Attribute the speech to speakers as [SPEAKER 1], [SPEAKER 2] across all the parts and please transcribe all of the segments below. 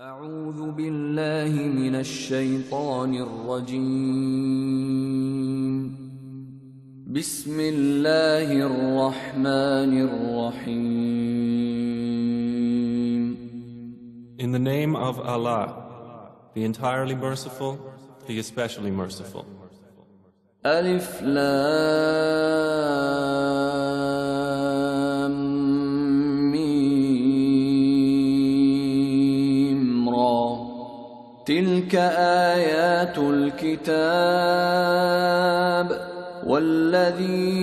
[SPEAKER 1] اعوذ باللہ من الشیطان الرجیم بسم اللہ الرحمن الرحیم
[SPEAKER 2] In the name of Allah, the entirely merciful, the especially merciful.
[SPEAKER 1] الف لام میم را تلك آیات الكتاب والذی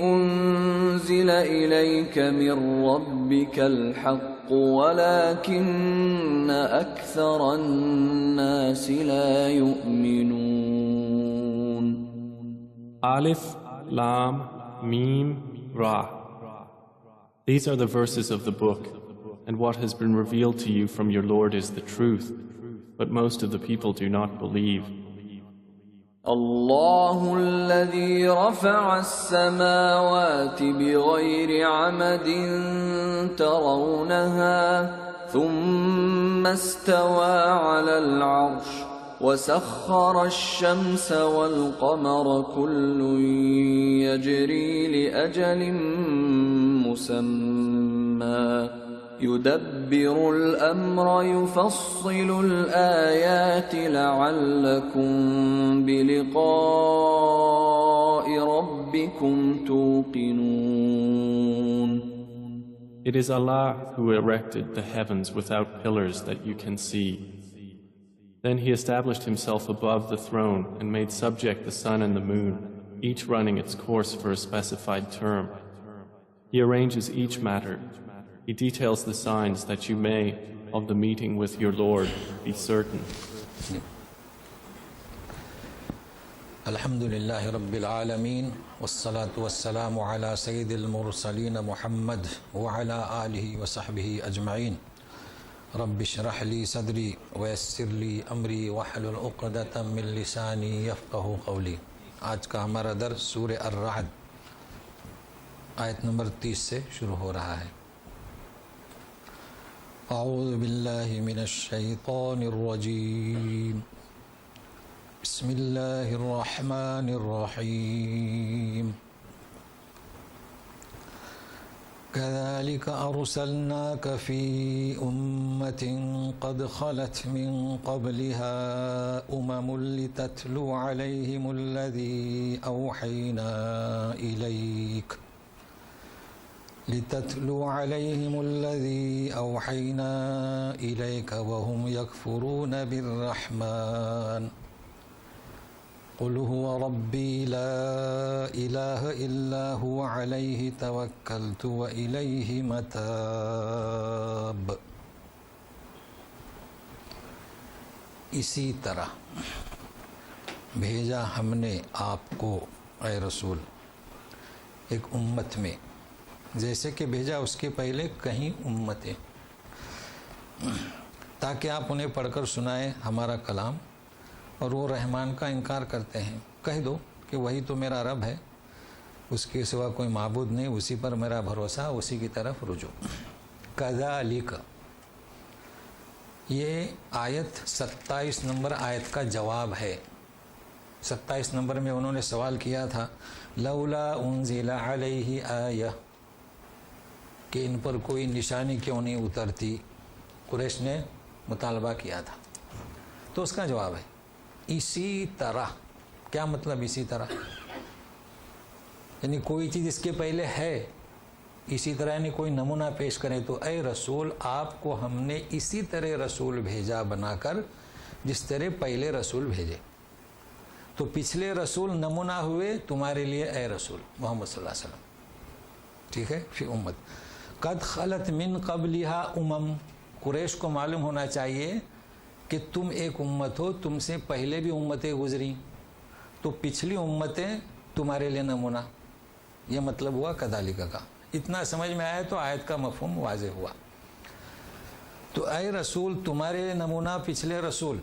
[SPEAKER 1] انزل الیک من ربک الحق ولكن اکثر الناس لا یؤمنون.
[SPEAKER 2] Alif, Lam, Mim, Ra. These are the verses of the book, and what has been revealed to you from your Lord is the truth, but most of the people do not believe.
[SPEAKER 1] الله الذي رفع السماوات بغير عمد ترونها ثم استوى على العرش وسخر الشمس والقمر كل يجري لأجل مسمى يدبر الأمر يفصل الآيات لعلكم بلقاء ربكم توقنون.
[SPEAKER 2] It is Allah who erected the heavens without pillars that you can see. Then He established Himself above the throne and made subject the sun and the moon, each running its course for a specified term. He arranges each matter. He details the signs that you may, of the meeting with your Lord, be certain.
[SPEAKER 3] الحمدللہ رب العالمین والصلاة والسلام على سید المرسلین محمد وعلى آلہ وصحبہ اجمعین. رب اشرح لی صدری ویسر لی امری واحلل عقدۃ من لسانی یفقہوا قولی. آج کا ہمارا درس سورہ الرعد آیت نمبر 30 سے شروع ہو رہا ہے. اعوذ باللہ من الشیطان الرجیم بسم اللہ الرحمن الرحیم. كذلك أرسلناك في أمة قد خلت من قبلها لتتلو عليهم الذي أوحينا إليك وهم يكفرون بالرحمن قل هو ربي لا إله إلا هو عليه توكلت وإليه متاب. اسی طرح بھیجا ہم نے آپ کو اے رسول ایک امت میں، جیسے کہ بھیجا اس کے پہلے کہیں امتیں، تاکہ آپ انہیں پڑھ کر سنائیں ہمارا کلام، اور وہ رحمان کا انکار کرتے ہیں. کہہ دو کہ وہی تو میرا رب ہے، اس کے سوا کوئی معبود نہیں، اسی پر میرا بھروسہ، اسی کی طرف رجوع. کذالک، یہ آیت 27 نمبر آیت کا جواب ہے. 27 نمبر میں انہوں نے سوال کیا تھا لولا انزل علیہ آیہ، کہ ان پر کوئی نشانی کیوں نہیں اترتی. قریش نے مطالبہ کیا تھا. تو اس کا جواب ہے اسی طرح. کیا مطلب اسی طرح؟ یعنی کوئی چیز اس کے پہلے ہے، اسی طرح یعنی کوئی نمونہ پیش کریں تو اے رسول آپ کو ہم نے اسی طرح رسول بھیجا بنا کر جس طرح پہلے رسول بھیجے. تو پچھلے رسول نمونہ ہوئے تمہارے لیے اے رسول محمد صلی اللہ علیہ وسلم. ٹھیک ہے. فی امت قد خلت من قبلها قریش کو معلوم ہونا چاہیے کہ تم ایک امت ہو، تم سے پہلے بھی امتیں گزری، تو پچھلی امتیں تمہارے لیے نمونہ. یہ مطلب ہوا کذالک کا. اتنا سمجھ میں آیا تو آیت کا مفہوم واضح ہوا. تو اے رسول تمہارے لیے نمونہ پچھلے رسول،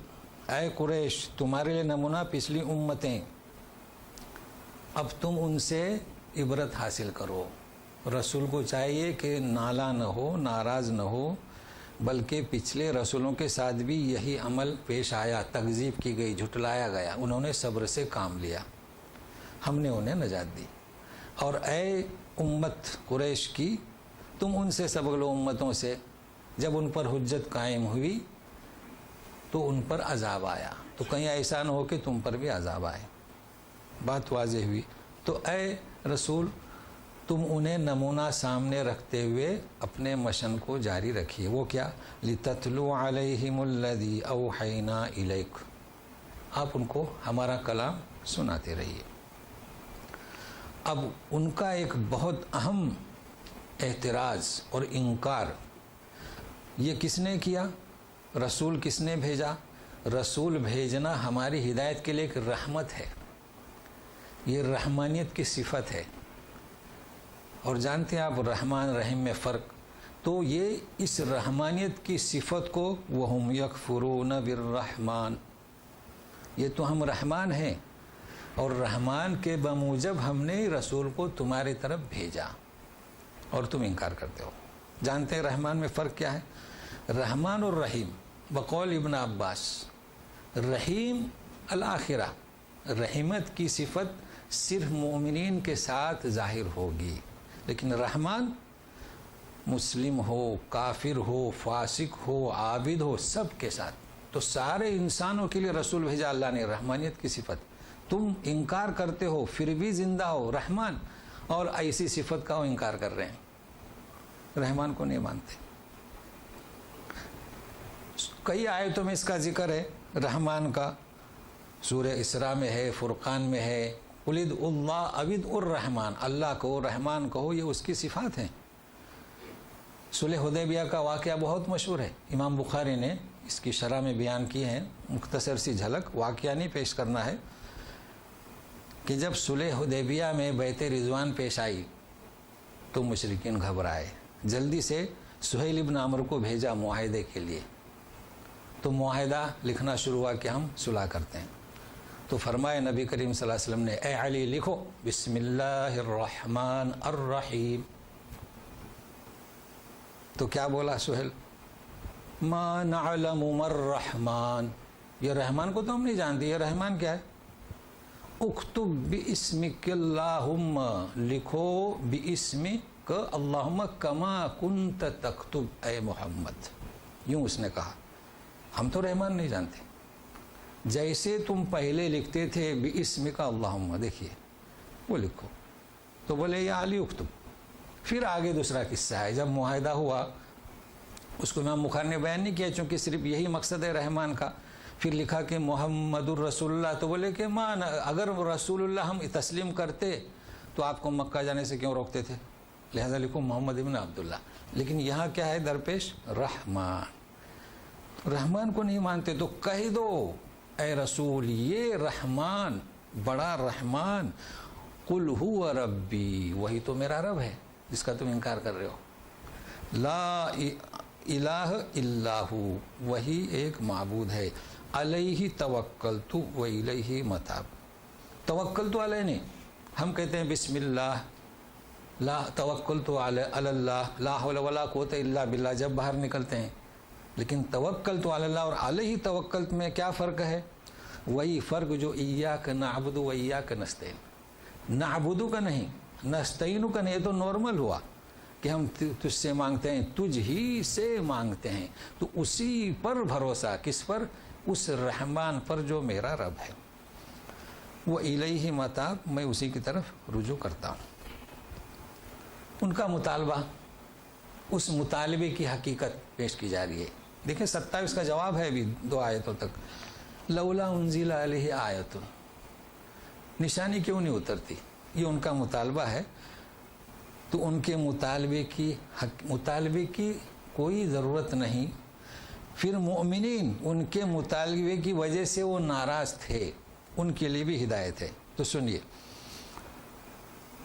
[SPEAKER 3] اے قریش تمہارے لیے نمونہ پچھلی امتیں. اب تم ان سے عبرت حاصل کرو. رسول کو چاہیے کہ نالا نہ ہو، ناراض نہ ہو، بلکہ پچھلے رسولوں کے ساتھ بھی یہی عمل پیش آیا، تکذیب کی گئی، جھٹلایا گیا، انہوں نے صبر سے کام لیا، ہم نے انہیں نجات دی۔ اور اے امت قریش کی، تم ان سے سبق لو، امتوں سے، جب ان پر حجت قائم ہوئی تو ان پر عذاب آیا، تو کہیں ایسا نہ ہو کہ تم پر بھی عذاب آئے۔ بات واضح ہوئی۔ تو اے رسول، تم انہیں نمونہ سامنے رکھتے ہوئے اپنے مشن کو جاری رکھیے۔ وہ کیا؟ لِتَتْلُوا عَلَيْهِمُ الَّذِي أَوْحَيْنَا إِلَيْكَ، آپ ان کو ہمارا کلام سناتے رہیے۔ اب ان کا ایک بہت اہم اعتراض اور انکار یہ کس نے کیا؟ رسول کس نے بھیجا؟ رسول بھیجنا ہماری ہدایت کے لیے ایک رحمت ہے، یہ رحمانیت کی صفت ہے۔ اور جانتے ہیں آپ رحمان رحیم میں فرق؟ تو یہ اس رحمانیت کی صفت کو وَهُمْ يَكْفُرُونَ بِالرَّحْمَانِ، یہ تو ہم رحمان ہیں اور رحمان کے بموجب ہم نے رسول کو تمہاری طرف بھیجا اور تم انکار کرتے ہو۔ جانتے ہیں رحمان میں فرق کیا ہے؟ رحمان اور رحیم بقول ابن عباس، رحیم الآخرہ، رحمت کی صفت صرف مومنین کے ساتھ ظاہر ہوگی، لیکن رحمان مسلم ہو، کافر ہو، فاسق ہو، عابد ہو، سب کے ساتھ۔ تو سارے انسانوں کے لیے رسول بھیجا اللہ نے، رحمانیت کی صفت۔ تم انکار کرتے ہو پھر بھی زندہ ہو رحمان، اور ایسی صفت کا وہ انکار کر رہے ہیں، رحمان کو نہیں مانتے۔ کئی آیتوں میں اس کا ذکر ہے رحمان کا، سورہ اسراء میں ہے، فرقان میں ہے، قُلِ ادْعُوا اللَّهَ أَوِ ادْعُوا الرَّحْمَانَ، اللہ کہو، رحمان کہو، یہ اس کی صفات ہیں۔ صلح حدیبیہ کا واقعہ بہت مشہور ہے، امام بخاری نے اس کی شرح میں بیان کی ہے، مختصر سی جھلک، واقعہ نہیں پیش کرنا ہے، کہ جب صلح حدیبیہ میں بیعت رضوان پیش آئی تو مشرکین گھبرائے، جلدی سے سہیل ابن عمرو کو بھیجا معاہدے کے لیے، تو معاہدہ لکھنا شروع ہوا کہ ہم صلح کرتے ہیں۔ تو فرمائے نبی کریم صلی اللہ علیہ وسلم نے، اے علی لکھو بسم اللہ الرحمن الرحیم۔ تو کیا بولا سہیل؟ ما نعلم من الرحمن، یہ رحمان کو تو ہم نہیں جانتے، یہ رحمان کیا ہے؟ اکتب باسمک اللہم، لکھو باسمک اللہم کما کنت تکتب اے محمد، یوں اس نے کہا، ہم تو رحمان نہیں جانتے، جیسے تم پہلے لکھتے تھے باسمک اللہم، دیکھیے وہ لکھو۔ تو بولے یا علی اکتب۔ پھر آگے دوسرا قصہ ہے، جب معاہدہ ہوا، اس کو امام بخاری نے بیان نہیں کیا چونکہ صرف یہی مقصد ہے رحمان کا، پھر لکھا کہ محمد الرسول اللہ، تو بولے کہ اگر رسول اللہ ہم تسلیم کرتے تو آپ کو مکہ جانے سے کیوں روکتے تھے، لہذا لکھو محمد ابن عبداللہ۔ لیکن یہاں کیا ہے درپیش؟ رحمان، رحمان کو نہیں مانتے تو کہہ دو اے رسول، یہ رحمان، بڑا رحمان، قل هو ربی، وہی تو میرا رب ہے جس کا تم انکار کر رہے ہو، لا الہ الا ہو، وہی ایک معبود ہے، علیہ توکلت و الیہ متاب۔ توکلت علیہ نہیں، ہم کہتے ہیں بسم اللہ، لا توکلت علی اللہ، لا حول ولا قوت الا باللہ جب باہر نکلتے ہیں، لیکن توکلت علی اللہ اور علیہ توکلت میں کیا فرق ہے؟ وہی فرق جو ایاک نعبد و ایاک نستعین، نعبد کا نہیں، نستعین کا نہیں، یہ تو نارمل ہوا کہ ہم تجھ سے مانگتے ہیں، تجھ ہی سے مانگتے ہیں، تو اسی پر بھروسہ، کس پر؟ اس رحمان پر جو میرا رب ہے، وہ الیہ متاب، میں اسی کی طرف رجوع کرتا ہوں۔ ان کا مطالبہ، اس مطالبے کی حقیقت پیش کی جا رہی ہے۔ دیکھیں 27 کا جواب ہے ابھی 2 آیتوں تک، لولا انزل علیہ آیت، نشانی کیوں نہیں اترتی، یہ ان کا مطالبہ ہے۔ تو ان کے مطالبے کی کوئی ضرورت نہیں۔ پھر مومنین ان کے مطالبے کی وجہ سے وہ ناراض تھے، ان کے لیے بھی ہدایت ہے۔ تو سنیے،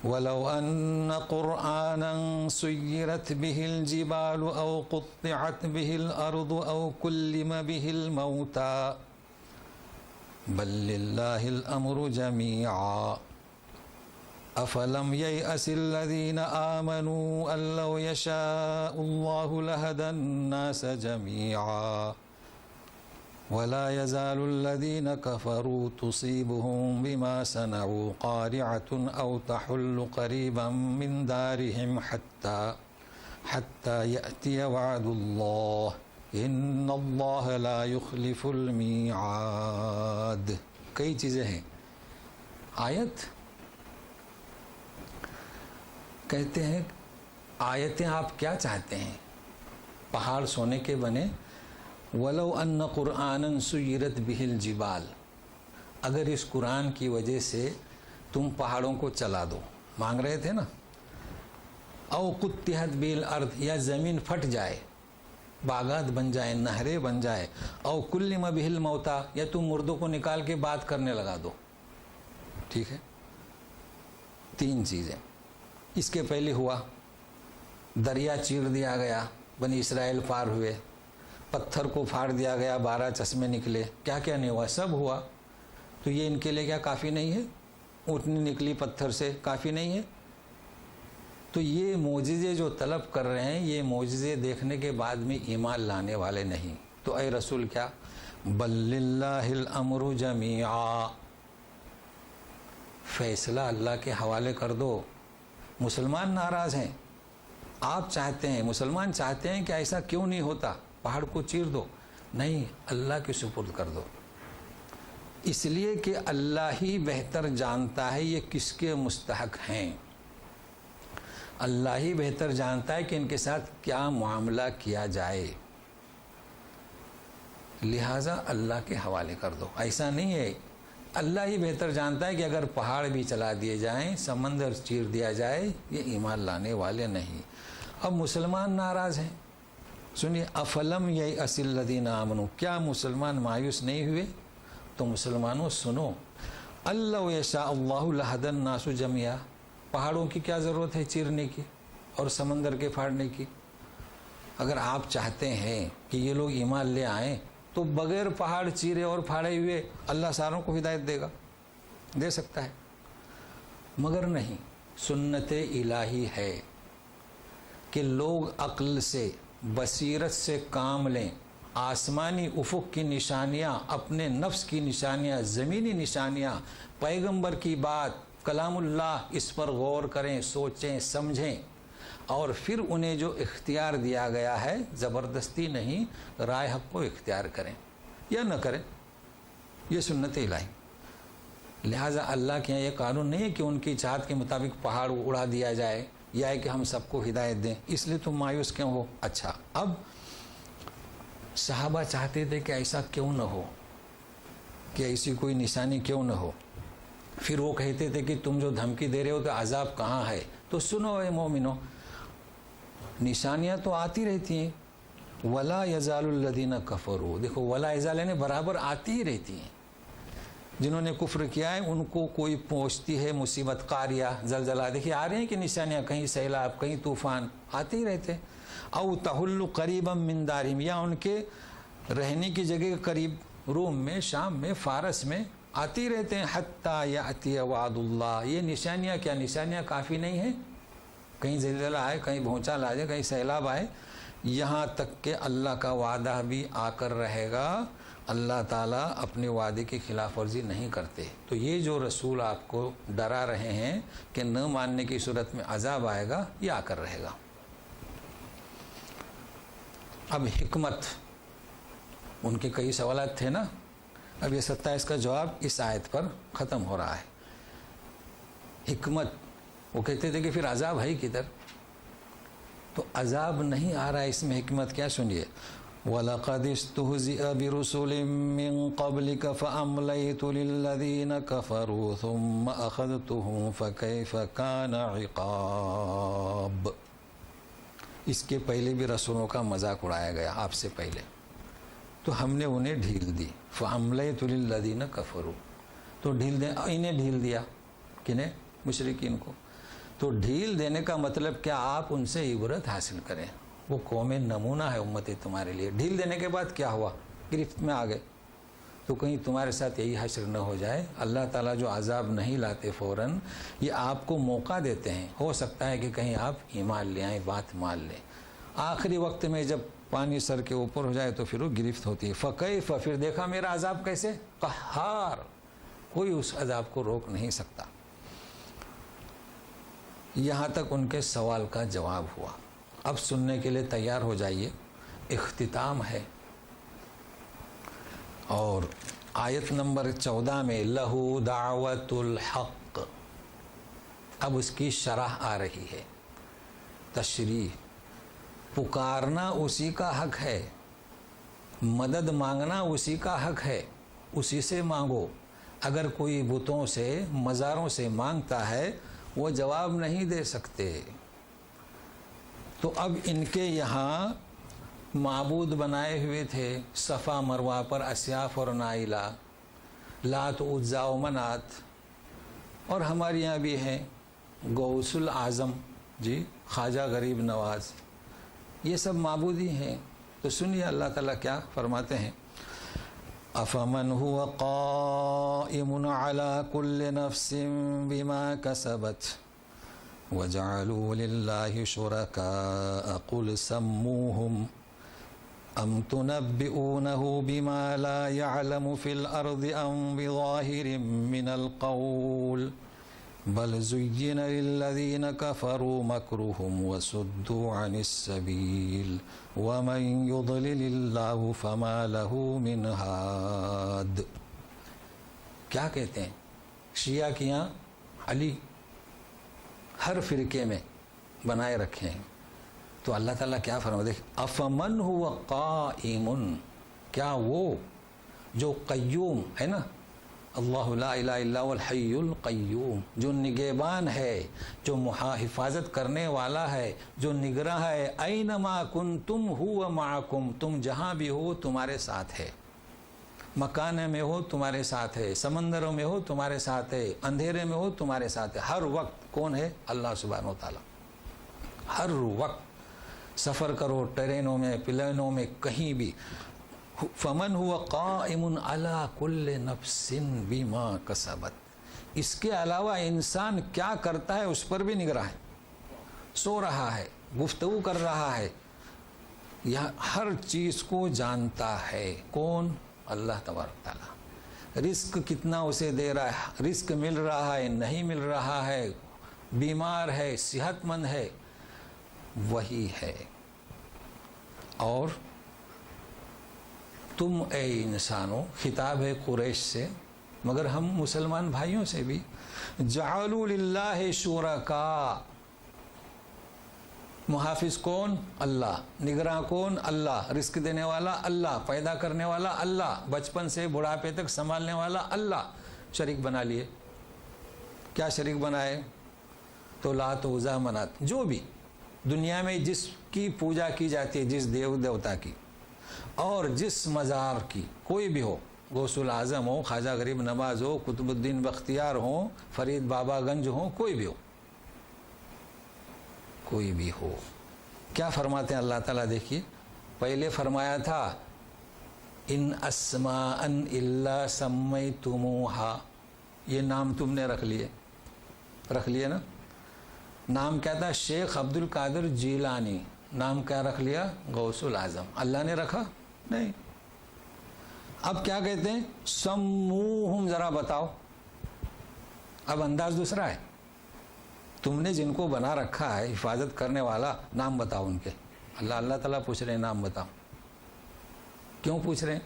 [SPEAKER 3] وَلَوْ أَنَّ قُرْآنًا سُيِّرَتْ بِهِ الْجِبَالُ أَوْ قُطِّعَتْ بِهِ الْأَرْضُ أَوْ كُلِّمَ بِهِ الْمَوْتَى بَلْ لِلَّهِ الْأَمْرُ جَمِيعًا۔ افلم ییأس الذین آمنوا ان لو یشاء اللہ لہدی الناس جمیعا ولا يزال الذين كفروا تصيبهم بما صنعوا قارعة أو تحل قريبا من دارهم حتى يأتي وعد الله إن الله لا يخلف الميعاد. کئی چیزیں ہیں. آیت کہتے ہیں آیتیں آپ کیا چاہتے ہیں؟ پہاڑ سونے کے بنے. وَلَوْ أَنَّ قُرْآنًا سُيِّرَتْ بِهِ الْجِبَالِ، اگر اس قرآن کی وجہ سے تم پہاڑوں کو چلا دو، مانگ رہے تھے نا. أَوْ قُطِّعَتْ بِهِ الْأَرْضِ، یا زمین پھٹ جائے، باغات بن جائیں، نہریں بن جائے. أَوْ كُلِّمَ بِهِ الْمَوْتَى، یا تم مردوں کو نکال کے بات کرنے لگا دو. ٹھیک ہے، تین چیزیں. اس کے پہلے ہوا دریا چیر دیا گیا، بنی اسرائیل پار ہوئے. پتھر کو پھاڑ دیا گیا، 12 چشمے نکلے. کیا کیا نہیں ہوا؟ سب ہوا. تو یہ ان کے لیے کیا کافی نہیں ہے؟ اونٹنی نکلی پتھر سے، کافی نہیں ہے؟ تو یہ معجزے جو طلب کر رہے ہیں، یہ معجزے دیکھنے کے بعد میں ایمان لانے والے نہیں. تو اے رسول کیا؟ بل للہ الامر جمیعا، فیصلہ اللہ کے حوالے کر دو. مسلمان ناراض ہیں، آپ چاہتے ہیں، مسلمان چاہتے ہیں کہ ایسا کیوں نہیں ہوتا، پہاڑ کو چیر دو. نہیں، اللہ کے سپرد کر دو. اس لیے کہ اللہ ہی بہتر جانتا ہے یہ کس کے مستحق ہیں. اللہ ہی بہتر جانتا ہے کہ ان کے ساتھ کیا معاملہ کیا جائے. لہٰذا اللہ کے حوالے کر دو. ایسا نہیں ہے، اللہ ہی بہتر جانتا ہے کہ اگر پہاڑ بھی چلا دیے جائیں، سمندر چیر دیا جائے، یہ ایمان لانے والے نہیں. اب مسلمان ناراض ہیں. سنیے، افلم ییأس الذین آمنوا، کیا مسلمان مایوس نہیں ہوئے؟ تو مسلمانوں سنو، ان لو یشاء اللہ لہدی الناس جمیعا، پہاڑوں کی کیا ضرورت ہے چیرنے کی اور سمندر کے پھاڑنے کی؟ اگر آپ چاہتے ہیں کہ یہ لوگ ایمان لے آئیں تو بغیر پہاڑ چیرے اور پھاڑے ہوئے اللہ ساروں کو ہدایت دے گا، دے سکتا ہے. مگر نہیں، سنت الہی ہے کہ لوگ عقل سے، بصیرت سے کام لیں. آسمانی افق کی نشانیاں، اپنے نفس کی نشانیاں، زمینی نشانیاں، پیغمبر کی بات، کلام اللہ، اس پر غور کریں، سوچیں، سمجھیں، اور پھر انہیں جو اختیار دیا گیا ہے، زبردستی نہیں، رائے حق کو اختیار کریں یا نہ کریں. یہ سنت الہی. لہٰذا اللہ کے یہاں یہ قانون نہیں ہے کہ ان کی چاہت کے مطابق پہاڑ اڑا دیا جائے یا ہے کہ ہم سب کو ہدایت دیں. اس لیے تم مایوس کیوں ہو؟ اچھا، اب صحابہ چاہتے تھے کہ ایسا کیوں نہ ہو، کہ ایسی کوئی نشانی کیوں نہ ہو. پھر وہ کہتے تھے کہ تم جو دھمکی دے رہے ہو تو عذاب کہاں ہے؟ تو سنو اے مومنو، نشانیاں تو آتی رہتی ہیں. ولا یزال الذین کفروا، دیکھو ولا یزال یعنی برابر آتی ہی رہتی ہیں. جنہوں نے کفر کیا ہے ان کو کوئی پہنچتی ہے مصیبت، قاریہ، زلزلہ، دیکھیے آ رہے ہیں کہ نشانیاں، کہیں سیلاب، کہیں طوفان آتے ہی رہتے. او تحل قریبا من دارہم، یا ان کے رہنے کی جگہ کے قریب، روم میں، شام میں، فارس میں آتی رہتے ہیں. حتی یأتی وعد اللہ، یہ نشانیاں کیا نشانیاں کافی نہیں ہیں؟ کہیں زلزلہ آئے، کہیں بھونچال آ جائے، کہیں سیلاب آئے، یہاں تک کہ اللہ کا وعدہ بھی آ کر رہے گا. اللہ تعالیٰ اپنے وعدے کی خلاف ورزی نہیں کرتے. تو یہ جو رسول آپ کو ڈرا رہے ہیں کہ نہ ماننے کی صورت میں عذاب آئے گا، یہ آ کر رہے گا. اب حکمت، ان کے کئی سوالات تھے نا، اب یہ 27 کا جواب اس آیت پر ختم ہو رہا ہے. حکمت، وہ کہتے تھے کہ پھر عذاب ہے کدھر؟ تو عذاب نہیں آ رہا ہے، اس میں حکمت کیا؟ سنیے. وَلَقَدِ اسْتُهْزِئَ بِرُسُلٍ مِّن قَبْلِكَ فَأَمْلَيْتُ لِلَّذِينَ كَفَرُوا ثُمَّ أَخَذْتُهُمْ فَكَيْفَ كَانَ عِقَابِ. اس کے پہلے بھی رسولوں کا مذاق اڑایا گیا آپ سے پہلے، تو ہم نے انہیں ڈھیل دی. فَأَمْلَيْتُ لِلَّذِينَ كَفَرُوا، تو انہیں ڈھیل دیا. کنہیں؟ مشرکین کو. تو ڈھیل دینے کا مطلب کیا؟ آپ ان سے عبرت حاصل کریں. وہ قوم نمونہ ہے امت تمہارے لیے. ڈھیل دینے کے بعد کیا ہوا؟ گرفت میں آ گئے. تو کہیں تمہارے ساتھ یہی حشر نہ ہو جائے. اللہ تعالیٰ جو عذاب نہیں لاتے فوراً، یہ آپ کو موقع دیتے ہیں. ہو سکتا ہے کہ کہیں آپ ایمان لے آئیں، بات مان لیں. آخری وقت میں جب پانی سر کے اوپر ہو جائے تو پھر وہ گرفت ہوتی ہے. فکیف، پھر دیکھا میرا عذاب کیسے، قہار، کوئی اس عذاب کو روک نہیں سکتا. یہاں تک ان کے سوال کا جواب ہوا. اب سننے کے لیے تیار ہو جائیے، اختتام ہے. اور آیت نمبر 14 میں لہو دعوت الحق، اب اس کی شرح آ رہی ہے، تشریح. پکارنا اسی کا حق ہے، مدد مانگنا اسی کا حق ہے، اسی سے مانگو. اگر کوئی بتوں سے، مزاروں سے مانگتا ہے وہ جواب نہیں دے سکتے. تو اب ان کے یہاں معبود بنائے ہوئے تھے صفا مروہ پر اسیاف اور نائلہ، لات عزا و منات، اور ہمارے یہاں بھی ہیں غوث العظم، جی خواجہ غریب نواز، یہ سب معبودی ہیں. تو سنیے اللہ تعالیٰ کیا فرماتے ہیں. افمن هو قائم على كل نفس بما كسبت وجعلوا لله شركاء قل سموهم ام تنبئونه بما لا يعلم في الارض ام بظاهر من القول بل زين للذين كفروا مكرهم وصدوا عن السبيل ومن يضلل الله فما له من هاد. کیا کہتے ہیں شیعہ کی یہاں علی ہر فرقے میں بنائے رکھے ہیں. تو اللہ تعالیٰ کیا فرماتے ہیں، افمن هو قائم، کیا وہ جو قیوم ہے نا، اللہ لا الہ الا هو الحی القیوم، جو نگہبان ہے، جو حفاظت کرنے والا ہے، جو نگراں ہے. اینما کنتم هو معکم، تم جہاں بھی ہو تمہارے ساتھ ہے. مکان میں ہو تمہارے ساتھ ہے، سمندروں میں ہو تمہارے ساتھ ہے، اندھیرے میں ہو تمہارے ساتھ ہے. ہر وقت کون ہے؟ اللہ سبحانہ و تعالیٰ. ہر وقت سفر کرو، ٹرینوں میں، پلینوں میں، کہیں بھی. فمن هو قائم على كل نفس بما كسبت، اس کے علاوہ انسان کیا کرتا ہے اس پر بھی نگراں ہے. سو رہا ہے، گفتگو کر رہا ہے، یہ ہر چیز کو جانتا ہے. کون؟ اللہ تبارک تعالیٰ. رزق کتنا اسے دے رہا ہے، رزق مل رہا ہے نہیں مل رہا ہے، بیمار ہے صحت مند ہے، وہی ہے. اور تم اے انسانوں، خطاب ہے قریش سے، مگر ہم مسلمان بھائیوں سے بھی. جعلوا للہ شرکاء، محافظ کون؟ اللہ. نگراں کون؟ اللہ. رزق دینے والا اللہ، پیدا کرنے والا اللہ، بچپن سے بڑھاپے تک سنبھالنے والا اللہ. شریک بنا لیے. کیا شریک بنائے؟ تو لات و عزا منات، جو بھی دنیا میں جس کی پوجا کی جاتی ہے، جس دیو دیوتا کی اور جس مزار کی، کوئی بھی ہو، غوث العظم ہو، خواجہ غریب نواز ہو، قطب الدین بختیار ہوں، فرید بابا گنج ہوں، کوئی بھی ہو، کوئی بھی ہو. کیا فرماتے ہیں اللہ تعالیٰ؟ دیکھیے، پہلے فرمایا تھا ان اسماء الا سمیتموہا، یہ نام تم نے رکھ لیے نا. نام کیا تھا؟ شیخ عبد القادر جیلانی. نام کیا رکھ لیا؟ غوث العظم. اللہ نے رکھا نہیں. اب کیا کہتے ہیں؟ سموہم، ذرا بتاؤ. اب انداز دوسرا ہے. تم نے جن کو بنا رکھا ہے حفاظت کرنے والا، نام بتاؤ ان کے. اللہ تعالیٰ پوچھ رہے ہیں نام بتاؤ. کیوں پوچھ رہے ہیں؟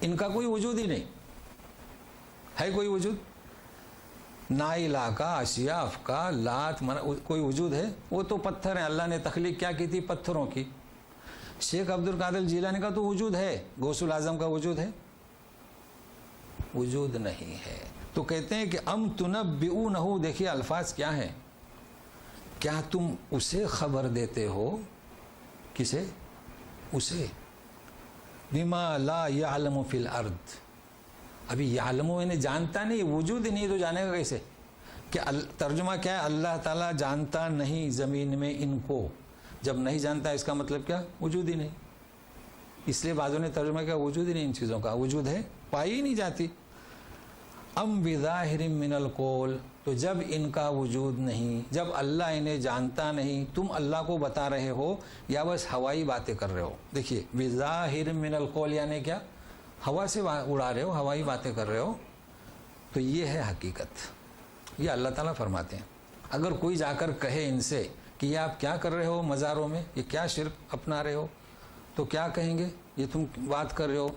[SPEAKER 3] ان کا کوئی وجود ہی نہیں ہے. کوئی وجود؟ نائلہ کا، اسیاف کا، لات، کوئی وجود ہے؟ وہ تو پتھر ہیں. اللہ نے تخلیق کیا کی تھی؟ پتھروں کی. شیخ عبد القادر جیلانی کا تو وجود ہے. غوث العظم کا وجود ہے؟ وجود نہیں ہے. تو کہتے ہیں کہ ام تنبئونہ، دیکھیے الفاظ کیا ہیں. کیا تم اسے خبر دیتے ہو؟ کسے؟ اسے. بما لا یعلم فی الارض، ابھی یعلم انہیں جانتا نہیں، وجود نہیں تو جانے گا کیسے؟ کہ ترجمہ کیا ہے؟ اللہ تعالیٰ جانتا نہیں زمین میں ان کو. جب نہیں جانتا اس کا مطلب کیا؟ وجود ہی نہیں. اس لیے بعضوں نے ترجمہ کیا وجود ہی نہیں ان چیزوں کا، وجود ہے پائی ہی نہیں جاتی. ام بظاہر من القول، تو جب ان کا وجود نہیں، جب اللہ انہیں جانتا نہیں، تم اللہ کو بتا رہے ہو یا بس ہوائی باتیں کر رہے ہو. دیکھیے بظاہر من القول یعنی کیا، ہوا سے اڑا رہے ہو، ہوائی باتیں کر رہے ہو. تو یہ ہے حقیقت، یہ اللہ تعالیٰ فرماتے ہیں. اگر کوئی جا کر کہے ان سے کہ یہ آپ کیا کر رہے ہو مزاروں میں، یہ کیا شرک اپنا رہے ہو، تو کیا کہیں گے، یہ تم بات کر رہے ہو،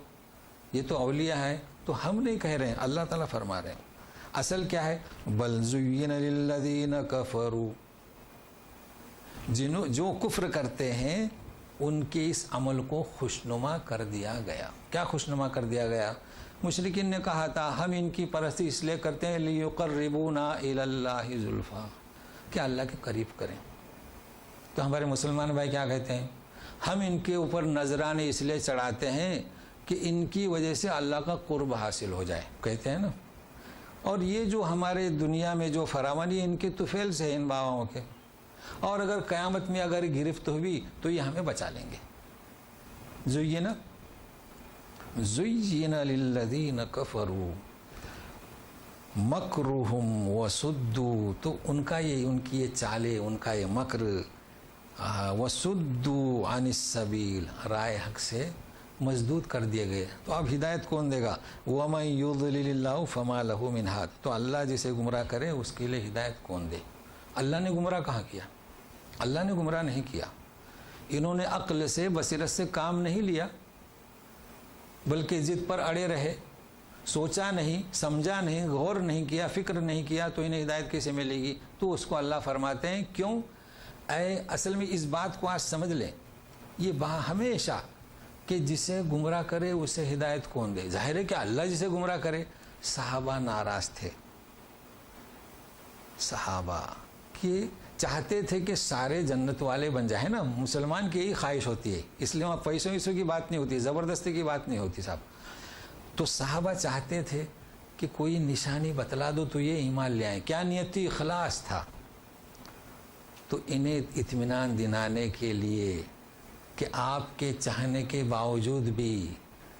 [SPEAKER 3] یہ تو اولیاء ہیں. تو ہم نہیں کہہ رہے ہیں، اللہ تعالیٰ فرما رہے ہیں. اصل کیا ہے، بل زین للذین کفروا، جو کفر کرتے ہیں ان کے اس عمل کو خوشنما کر دیا گیا. کیا خوشنما کر دیا گیا؟ مشرکین نے کہا تھا ہم ان کی پرستی اس لیے کرتے ہیں لیقربونا الی اللہ زلفا، کہ اللہ کے قریب کریں. تو ہمارے مسلمان بھائی کیا کہتے ہیں، ہم ان کے اوپر نذرانے اس لیے چڑھاتے ہیں کہ ان کی وجہ سے اللہ کا قرب حاصل ہو جائے، کہتے ہیں نا. اور یہ جو ہمارے دنیا میں جو فراوانی ان کے طفیل سے ان باباؤں کے، اور اگر قیامت میں اگر گرفت ہوئی تو یہ ہمیں بچا لیں گے. زین للذین کفروا مکرہم وصدوا، تو ان کی یہ چالیں، ان کا یہ مکر، وصدوا عن السبیل، رائے حق سے مزدود کر دیے گئے. تو اب ہدایت کون دے گا؟ وَمَن يُضْلِلِ اللَّهُ فَمَا لَهُ مِنْ هَادٍ، تو اللہ جسے گمراہ کرے اس کے لیے ہدایت کون دے؟ اللہ نے گمراہ کہاں کیا؟ اللہ نے گمراہ نہیں کیا. انہوں نے عقل سے بصیرت سے کام نہیں لیا، بلکہ ضد پر اڑے رہے، سوچا نہیں، سمجھا نہیں، غور نہیں کیا، فکر نہیں کیا، تو انہیں ہدایت کیسے ملے گی؟ تو اس کو اللہ فرماتے ہیں کیوں؟ اصل میں اس بات کو آج سمجھ لیں، یہ ہمیشہ کہ جسے گمراہ کرے اسے ہدایت کون دے؟ ظاہر ہے کہ اللہ جسے گمراہ کرے. صحابہ ناراض تھے، صحابہ کہ چاہتے تھے کہ سارے جنت والے بن جائیں نا. مسلمان کی یہی خواہش ہوتی ہے، اس لیے وہاں پیسوں کی بات نہیں ہوتی، زبردستی کی بات نہیں ہوتی صاحب. تو صحابہ چاہتے تھے کہ کوئی نشانی بتلا دو تو یہ ایمان لے آئیں. کیا نیت تھی؟ اخلاص تھا. تو انہیں اطمینان دلانے کے لیے کہ آپ کے چاہنے کے باوجود بھی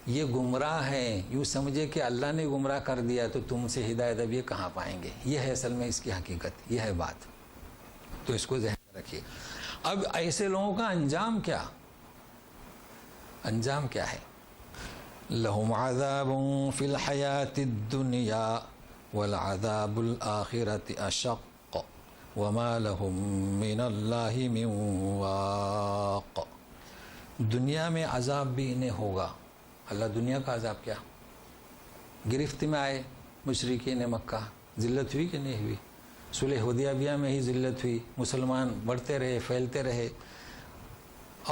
[SPEAKER 3] یہ گمراہ ہیں، یوں سمجھے کہ اللہ نے گمراہ کر دیا تو تم سے ہدایت اب یہ کہاں پائیں گے. یہ ہے اصل میں اس کی حقیقت، یہ ہے بات. تو اس کو ذہن میں رکھیے. اب ایسے لوگوں کا انجام کیا؟ انجام کیا ہے؟ لہم عذاب فی الحیات الدنیا والعذاب الآخرۃ اشق وما لهم من اللہ من واق. دنیا میں عذاب بھی انہیں ہوگا. اللہ دنیا کا عذاب کیا؟ گرفت میں آئے مشرکین مکہ، ذلت ہوئی کہ نہیں ہوئی؟ صلح حدیبیہ میں ہی ذلت ہوئی، مسلمان بڑھتے رہے، پھیلتے رہے.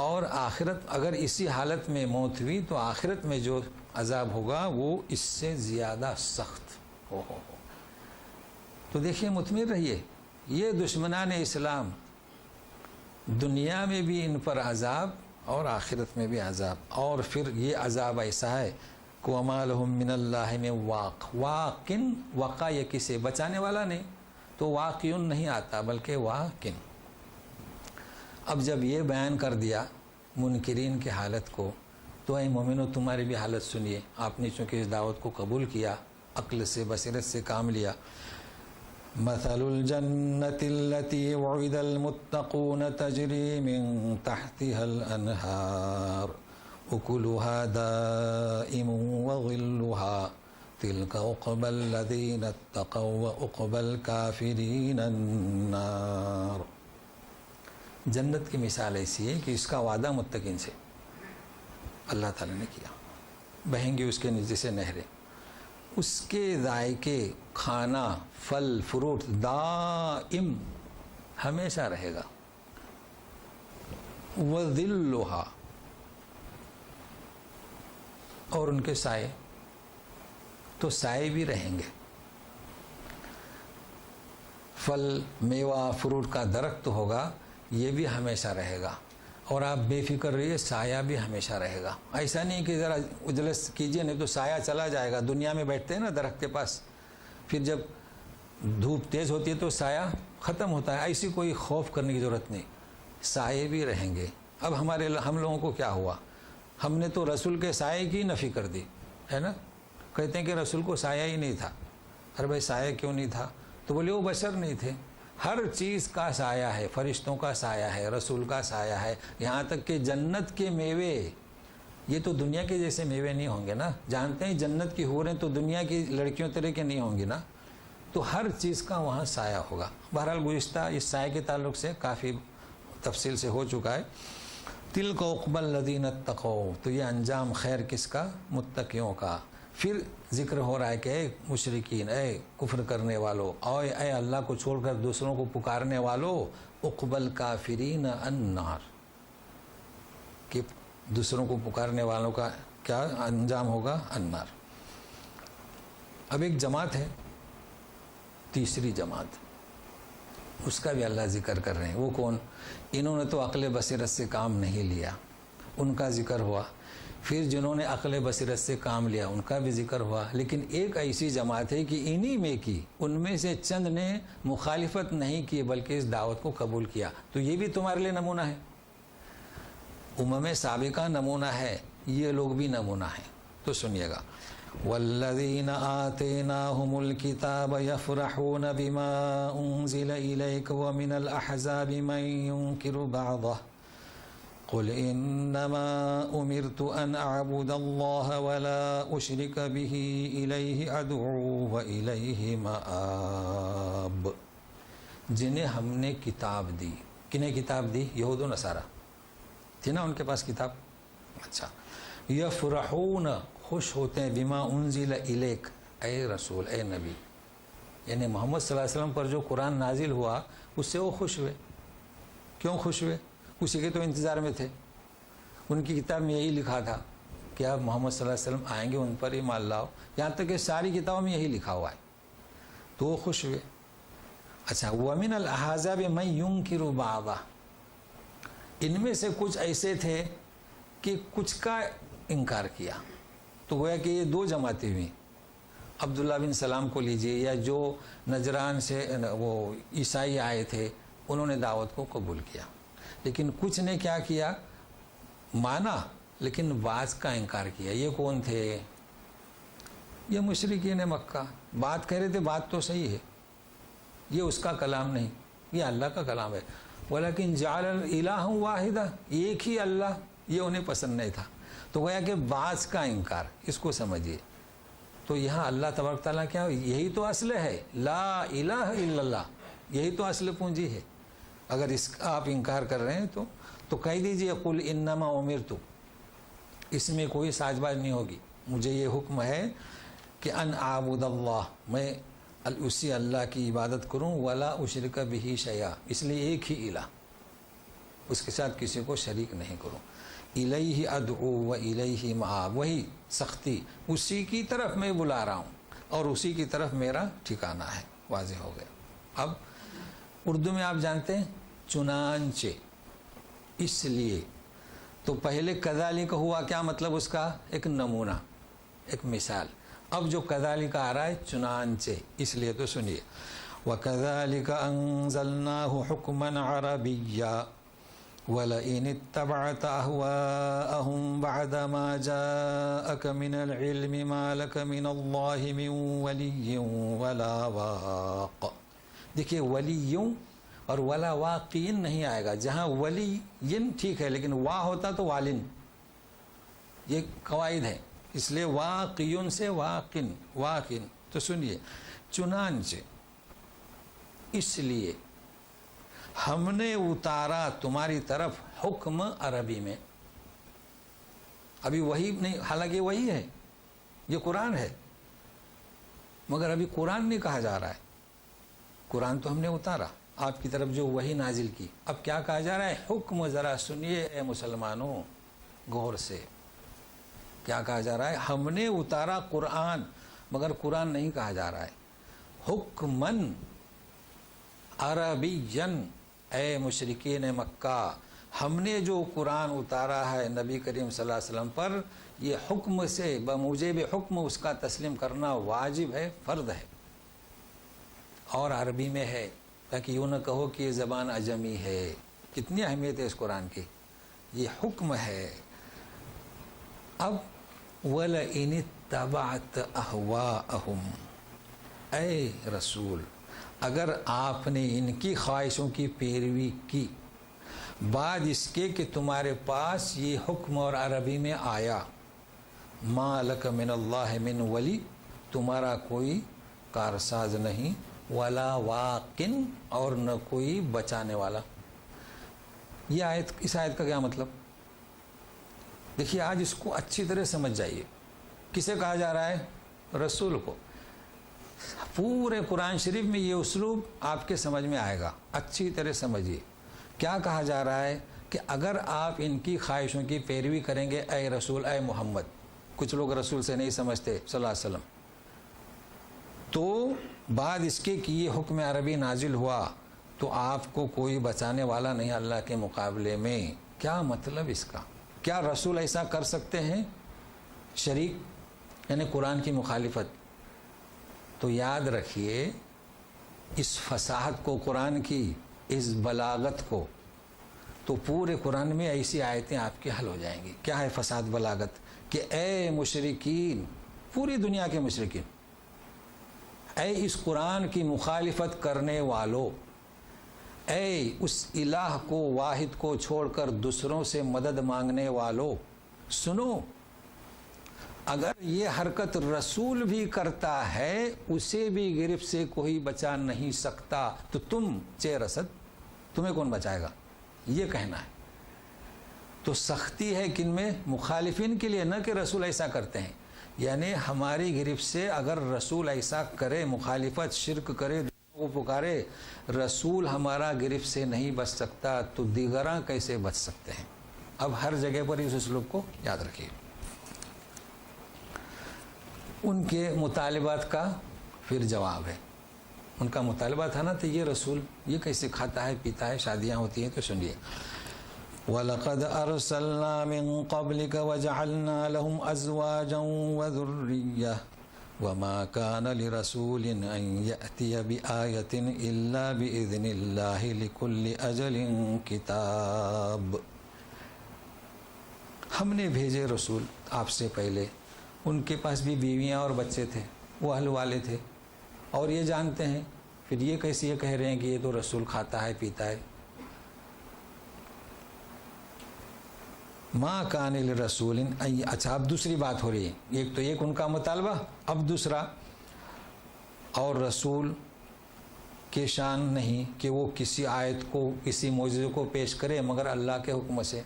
[SPEAKER 3] اور آخرت اگر اسی حالت میں موت ہوئی تو آخرت میں جو عذاب ہوگا وہ اس سے زیادہ سخت ہو. تو دیکھیے مطمئن رہیے، یہ دشمنان اسلام دنیا میں بھی ان پر عذاب اور آخرت میں بھی عذاب. اور پھر یہ عذاب ایسا ہے کہ وَمَا لَهُم مِّنَ اللَّهِ مِن وَاقٍ. واقن وقع یہ کسے بچانے والا نہیں، تو واقعن نہیں آتا بلکہ واقن. اب جب یہ بیان کر دیا منکرین کی حالت کو، تو اے مومنو تمہاری بھی حالت سنیے. آپ نے چونکہ اس دعوت کو قبول کیا، عقل سے بصیرت سے کام لیا. مثل الجنة التي وعد المتقون تجري من تحتها الأنهار أكلها دائم وظلها تلك عقبى الذين اتقوا وعقبى الكافرين النار. جنت کی مثال ایسی ہے کہ اس کا وعدہ متقین سے اللہ تعالی نے کیا، بہیں گی اس کے نیچے سے نہریں، اس کے ذائقے کھانا پھل فروٹ دائم ہمیشہ رہے گا. وَذِلُّهَا، اور ان کے سائے، تو سائے بھی رہیں گے. پھل میوہ فروٹ کا درخت ہوگا، یہ بھی ہمیشہ رہے گا. اور آپ بے فکر رہیے، سایہ بھی ہمیشہ رہے گا. ایسا نہیں کہ ذرا اجلس کیجئے نہیں تو سایہ چلا جائے گا. دنیا میں بیٹھتے ہیں نا درخت کے پاس، پھر جب دھوپ تیز ہوتی ہے تو سایہ ختم ہوتا ہے. ایسی کوئی خوف کرنے کی ضرورت نہیں، سائے بھی رہیں گے. اب ہم لوگوں کو کیا ہوا؟ ہم نے تو رسول کے سائے کی نفی کر دی ہے نا. کہتے ہیں کہ رسول کو سایہ ہی نہیں تھا. ارے بھائی سایہ کیوں نہیں تھا؟ تو بولے وہ بشر نہیں تھے. ہر چیز کا سایہ ہے، فرشتوں کا سایہ ہے، رسول کا سایہ ہے، یہاں تک کہ جنت کے میوے، یہ تو دنیا کے جیسے میوے نہیں ہوں گے نا. جانتے ہیں جنت کی حوریں تو دنیا کی لڑکیوں طرح کے نہیں ہوں گی نا. تو ہر چیز کا وہاں سایہ ہوگا. بہرحال گزشتہ اس سایہ کے تعلق سے کافی تفصیل سے ہو چکا ہے. تلک عقبی الذین اتقوا، تو یہ انجام خیر کس کا؟ متقیوں کا. پھر ذکر ہو رہا ہے کہ اے مشرکین، اے کفر کرنے والو، اور اے اللہ کو چھوڑ کر دوسروں کو پکارنے والو، عقبی الکافرین النار، کہ دوسروں کو پکارنے والوں کا کیا انجام ہوگا؟ النار. اب ایک جماعت ہے، تیسری جماعت، اس کا بھی اللہ ذکر کر رہے ہیں. وہ کون؟ انہوں نے تو عقل بصیرت سے کام نہیں لیا، ان کا ذکر ہوا. پھر جنہوں نے عقل بصیرت سے کام لیا ان کا بھی ذکر ہوا. لیکن ایک ایسی جماعت ہے کہ انہی میں کی، ان میں سے چند نے مخالفت نہیں کی بلکہ اس دعوت کو قبول کیا. تو یہ بھی تمہارے لیے نمونہ ہے، امم سابقہ نمونہ ہے، یہ لوگ بھی نمونہ ہیں. تو سنیے گا، والذین آتیناہم الکتاب یفرحون بما انزل الیک ومن الاحزاب من ینکر بعضہ قل انما امرت ان اعبد اللہ ولا اشرک به الیہ ادعو والیہ مآب. جنہیں ہم نے کتاب دی، کنہیں کتاب دی؟ یہود و نصارہ تھی نا ان کے پاس کتاب. اچھا، یفرحون، خوش ہوتے ہیں، بما انزل الیک، اے رسول، اے نبی، یعنی محمد صلی اللہ علیہ وسلم پر جو قرآن نازل ہوا اس سے وہ خوش ہوئے. کیوں خوش ہوئے؟ اسی کے تو انتظار میں تھے. ان کی کتاب میں یہی لکھا تھا کہ اب محمد صلی اللہ علیہ وسلم آئیں گے، ان پر ایمان لاؤ. یہاں تک کہ ساری کتابوں میں یہی لکھا ہوا ہے، تو وہ خوش ہوئے. اچھا، وَمِنَ الْأَحْزَابِ مَن يُنْكِرُ بَعْضَهُ، ان میں سے کچھ ایسے تھے کہ کچھ کا انکار کیا. تو گویا کہ یہ دو جماعتیں ہوئیں. عبداللہ بن سلام کو لیجئے، یا جو نجران سے وہ عیسائی آئے تھے، انہوں نے دعوت کو قبول کیا. لیکن کچھ نے کیا کیا؟ مانا لیکن بعض کا انکار کیا. یہ کون تھے؟ یہ مشرکین مکہ. بات کہہ رہے تھے، بات تو صحیح ہے، یہ اس کا کلام نہیں، یہ اللہ کا کلام ہے. ولیکن جعل الہ واحدہ، ایک ہی اللہ، یہ انہیں پسند نہیں تھا. تو گویا کہ بعض کا انکار، اس کو سمجھیے. تو یہاں اللہ تبارک تعالیٰ کیا، یہی تو اصل ہے، لا الہ الا اللہ، یہی تو اصل پونجی ہے. اگر اس کا آپ انکار کر رہے ہیں تو کہہ دیجئے قل انما امرت، اس میں کوئی ساز باز نہیں ہوگی. مجھے یہ حکم ہے کہ ان اعبد اللہ، میں اسی اللہ کی عبادت کروں، ولا اشرک بہ شیئا، اس لیے ایک ہی الہ، اس کے ساتھ کسی کو شریک نہیں کروں. الیہ ادعو و الیہ مآب، وہی سختی، اسی کی طرف میں بلا رہا ہوں اور اسی کی طرف میرا ٹھکانہ ہے. واضح ہو گیا. اب اردو میں آپ جانتے ہیں چنانچہ، اس لیے. تو پہلے کذالک ہوا، کیا مطلب اس کا؟ ایک نمونہ، ایک مثال. اب جو کذالک آ رہا ہے چنانچہ، اس لیے. تو سنیے، وَكَذَلِكَ أَنزَلْنَاهُ حُكْمًا عَرَبِيًّا وَلَئِنِ اتَّبَعْتَ أَهْوَاءَهُمْ بَعْدَ مَا جَاءَكَ مِنَ الْعِلْمِ مَا لَكَ مِنَ اللَّهِ مِنْ وَلِيٍّ وَلَا وَاقٍ. دیکھیے، ولیوں اور ولا واقین نہیں آئے گا. جہاں ولیین ٹھیک ہے، لیکن وا ہوتا تو والن، یہ قواعد ہے. اس لیے واقیون سے واقن، واقن. تو سنیے، چنانچہ اس لیے ہم نے اتارا تمہاری طرف حکم عربی میں. ابھی وہی نہیں، حالانکہ وہی ہے، یہ قرآن ہے، مگر ابھی قرآن نہیں کہا جا رہا ہے. قرآن تو ہم نے اتارا آپ کی طرف، جو وہی نازل کی. اب کیا کہا جا رہا ہے؟ حکم. ذرا سنیے اے مسلمانوں غور سے، کیا کہا جا رہا ہے؟ ہم نے اتارا قرآن، مگر قرآن نہیں کہا جا رہا ہے. حکمن عربین، اے مشرکین مکہ، ہم نے جو قرآن اتارا ہے نبی کریم صلی اللہ علیہ وسلم پر، یہ حکم سے، بموجب حکم اس کا تسلیم کرنا واجب ہے، فرض ہے، اور عربی میں ہے، تاکہ یوں نہ کہو کہ یہ زبان عجمی ہے. کتنی اہمیت ہے اس قرآن کی. یہ حکم ہے. اب وَلَئِنِ اتَّبَعْتَ أَهْوَاءَهُمْ، اے رسول اگر آپ نے ان کی خواہشوں کی پیروی کی بعد اس کے کہ تمہارے پاس یہ حکم اور عربی میں آیا، مَا لَكَ مِنَ اللَّهِ مِنْ ولی، تمہارا کوئی کارساز نہیں، وَلَا وَاقٍ، اور نہ کوئی بچانے والا۔ یہ آیت، اس آیت کا کیا مطلب؟ دیکھیے آج اس کو اچھی طرح سمجھ جائیے۔ کسے کہا جا رہا ہے؟ رسول کو۔ پورے قرآن شریف میں یہ اسلوب آپ کے سمجھ میں آئے گا، اچھی طرح سمجھیے۔ کیا کہا جا رہا ہے کہ اگر آپ ان کی خواہشوں کی پیروی کریں گے اے رسول، اے محمد، کچھ لوگ رسول سے نہیں سمجھتے صلی اللہ علیہ وسلم، تو بعد اس کے کہ یہ حکم عربی نازل ہوا تو آپ کو کوئی بچانے والا نہیں اللہ کے مقابلے میں۔ کیا مطلب اس کا؟ کیا رسول ایسا کر سکتے ہیں؟ شریک یعنی قرآن کی مخالفت۔ تو یاد رکھیے اس فصاحت کو، قرآن کی اس بلاغت کو، تو پورے قرآن میں ایسی آیتیں آپ کے حل ہو جائیں گی۔ کیا ہے فصاحت بلاغت؟ کہ اے مشرکین، پوری دنیا کے مشرکین، اے اس قرآن کی مخالفت کرنے والوں، اے اس الہ کو، واحد کو چھوڑ کر دوسروں سے مدد مانگنے والوں، سنو، اگر یہ حرکت رسول بھی کرتا ہے اسے بھی گرفت سے کوئی بچا نہیں سکتا، تو تم چے رسد، تمہیں کون بچائے گا؟ یہ کہنا ہے۔ تو سختی ہے کن میں؟ مخالفین کے لیے، نہ کہ رسول ایسا کرتے ہیں۔ یعنی ہماری گرفت سے اگر رسول ایسا کرے، مخالفت، شرک کرے، وہ پکارے، رسول ہمارا گرفت سے نہیں بچ سکتا تو دیگراں کیسے بچ سکتے ہیں؟ اب ہر جگہ پر اس اسلوب کو یاد رکھیے۔ ان کے مطالبات کا پھر جواب ہے۔ ان کا مطالبہ تھا نا، تو یہ رسول یہ کیسے کھاتا ہے پیتا ہے، شادیاں ہوتی ہیں؟ تو سنیے، وَلَقَدْ أَرْسَلْنَا مِن قَبْلِكَ وَجَعَلْنَا لَهُمْ أَزْوَاجًا وَذُرِّيَّةً وَمَا كَانَ لِرَسُولٍ أَن يَأْتِيَ بِآيَةٍ إِلَّا بِإِذْنِ اللَّهِ لِكُلِّ أَجَلٍ كِتَابٌ۔ ہم نے بھیجے رسول آپ سے پہلے، ان کے پاس بھی بیویاں اور بچے تھے، وہ اہل والے تھے، اور یہ جانتے ہیں، پھر یہ کیسے یہ کہہ رہے ہیں کہ یہ تو رسول کھاتا ہے پیتا ہے؟ مَا كَانَ لِرَسُولٍ، اچھا اب دوسری بات ہو رہی ہے، ایک تو ایک ان کا مطالبہ، اب دوسرا، اور رسول کے شان نہیں کہ وہ کسی آیت کو، کسی معجزے کو پیش کرے مگر اللہ کے حکم سے۔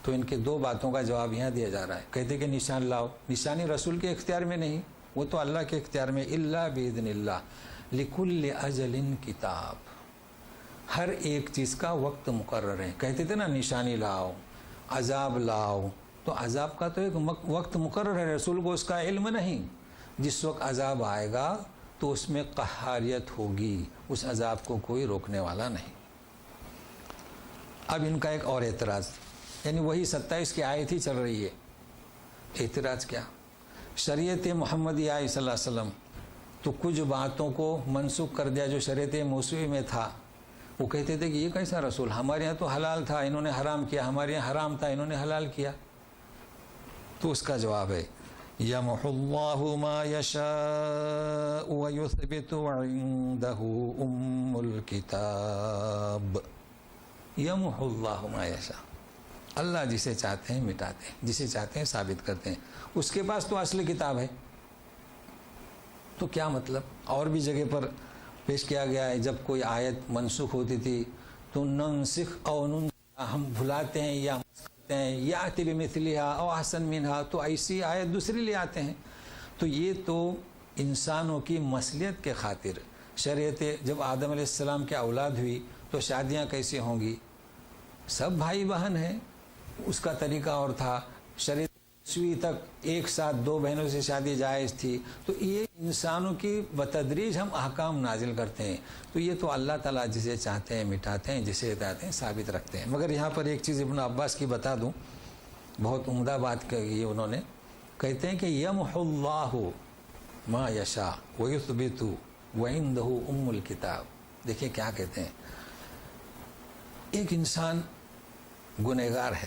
[SPEAKER 3] تو ان کے دو باتوں کا جواب یہاں دیا جا رہا ہے۔ کہتے کہ نشان لاؤ، نشانی رسول کے اختیار میں نہیں، وہ تو اللہ کے اختیار میں، الا باذن اللہ، لکل اجل کتاب، ہر ایک چیز کا وقت مقرر ہے۔ کہتے تھے نا نشانی لاؤ، عذاب لاؤ، تو عذاب کا تو ایک وقت مقرر ہے، رسول کو اس کا علم نہیں۔ جس وقت عذاب آئے گا تو اس میں قہاریت ہوگی، اس عذاب کو کوئی روکنے والا نہیں۔ اب ان کا ایک اور اعتراض، یعنی وہی 27 کی آیت ہی چل رہی ہے۔ اعتراض کیا؟ شریعت محمدیہ صلی اللہ علیہ وسلم تو کچھ باتوں کو منسوخ کر دیا جو شریعت موسوی میں تھا۔ وہ کہتے تھے کہ یہ کیسا رسول، ہمارے ہاں تو حلال تھا انہوں نے حرام کیا، ہمارے یہاں حرام تھا انہوں نے حلال کیا۔ تو اس کا جواب ہے یمحو اللہ ما یشاء ویثبت وعنده ام الکتاب۔ یمحو اللہ ما یشاء، اللہ جسے چاہتے ہیں مٹاتے ہیں، جسے چاہتے ہیں ثابت کرتے ہیں، اس کے پاس تو اصل کتاب ہے۔ تو کیا مطلب؟ اور بھی جگہ پر پیش کیا گیا ہے، جب کوئی آیت منسوخ ہوتی تھی تو ننسخ او ننسخ، ہم بھلاتے ہیں یا کرتے ہیں، یأتی بمثلھا او احسن منھا، تو ایسی آیت دوسری لے آتے ہیں۔ تو یہ تو انسانوں کی مصلحت کے خاطر شریعت، جب آدم علیہ السلام کی اولاد ہوئی تو شادیاں کیسے ہوں گی؟ سب بھائی بہن ہیں، اس کا طریقہ اور تھا۔ شریعت سوئی تک ایک ساتھ دو بہنوں سے شادی جائز تھی۔ تو یہ انسانوں کی بتدریج ہم احکام نازل کرتے ہیں، تو یہ تو اللہ تعالیٰ جسے چاہتے ہیں مٹاتے ہیں، جسے چاہتے ہیں ثابت رکھتے ہیں۔ مگر یہاں پر ایک چیز ابن عباس کی بتا دوں، بہت عمدہ بات کہی انہوں نے، کہتے ہیں کہ یمحو اللہ ما یشاء ویثبت وعندہ ام الکتاب۔ دیکھیں کیا کہتے ہیں، ایک انسان گنہگار ہے،